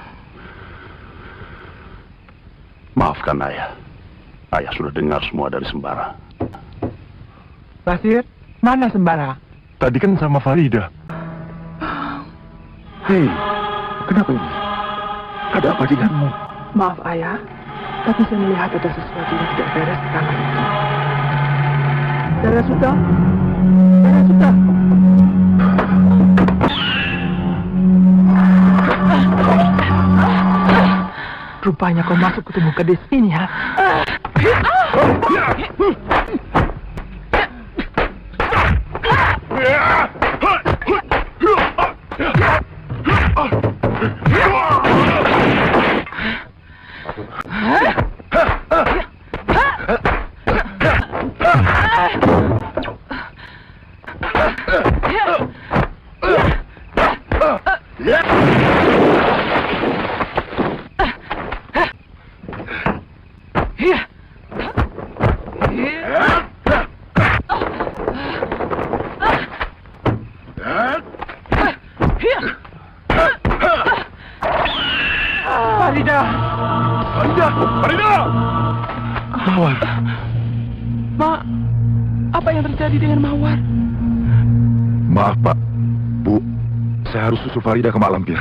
Maafkan ayah. Ayah sudah dengar semua dari Sembara. Basir, mana Sembara? Tadi kan sama Farida. Hei, kenapa ini? Ada apa denganmu? Maaf ayah, tapi saya melihat ada sesuatu yang tidak beres di kamar itu. Dara sudah. Rupanya kau masuk ke tubuh gadis ini, ya? Farida! Farida! Farida! Mawar. Apa yang terjadi dengan Mawar? Maaf, Pak. Bu, saya harus susul Farida ke Mak Lampir.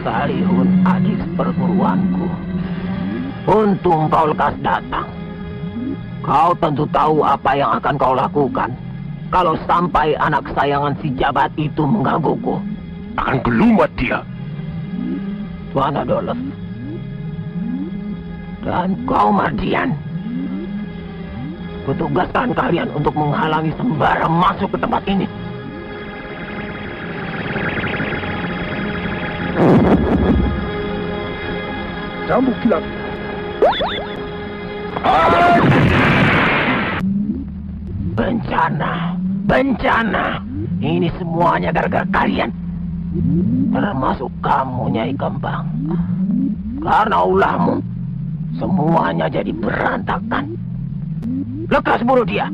Salihun, adik perguruanku. Untung kau lekas datang. Kau tentu tahu apa yang akan kau lakukan kalau sampai anak kesayangan si jabat itu menggangguku. Akan kelumat dia. Tuan Adolf. Dan kau, Mardian. Kutugaskan kalian untuk menghalangi sembara masuk ke tempat ini. Cambuk kilat. Bencana, bencana. Ini semuanya gara-gara kalian. Termasuk kamu, Nyai Kembang. Karena ulahmu, semuanya jadi berantakan. Lekas bunuh dia.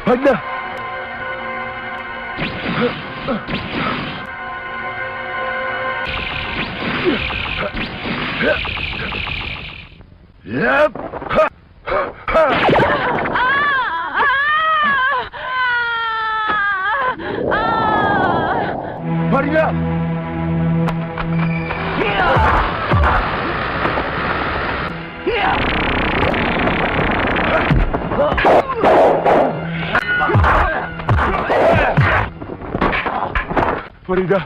Farida! Farida! Farida.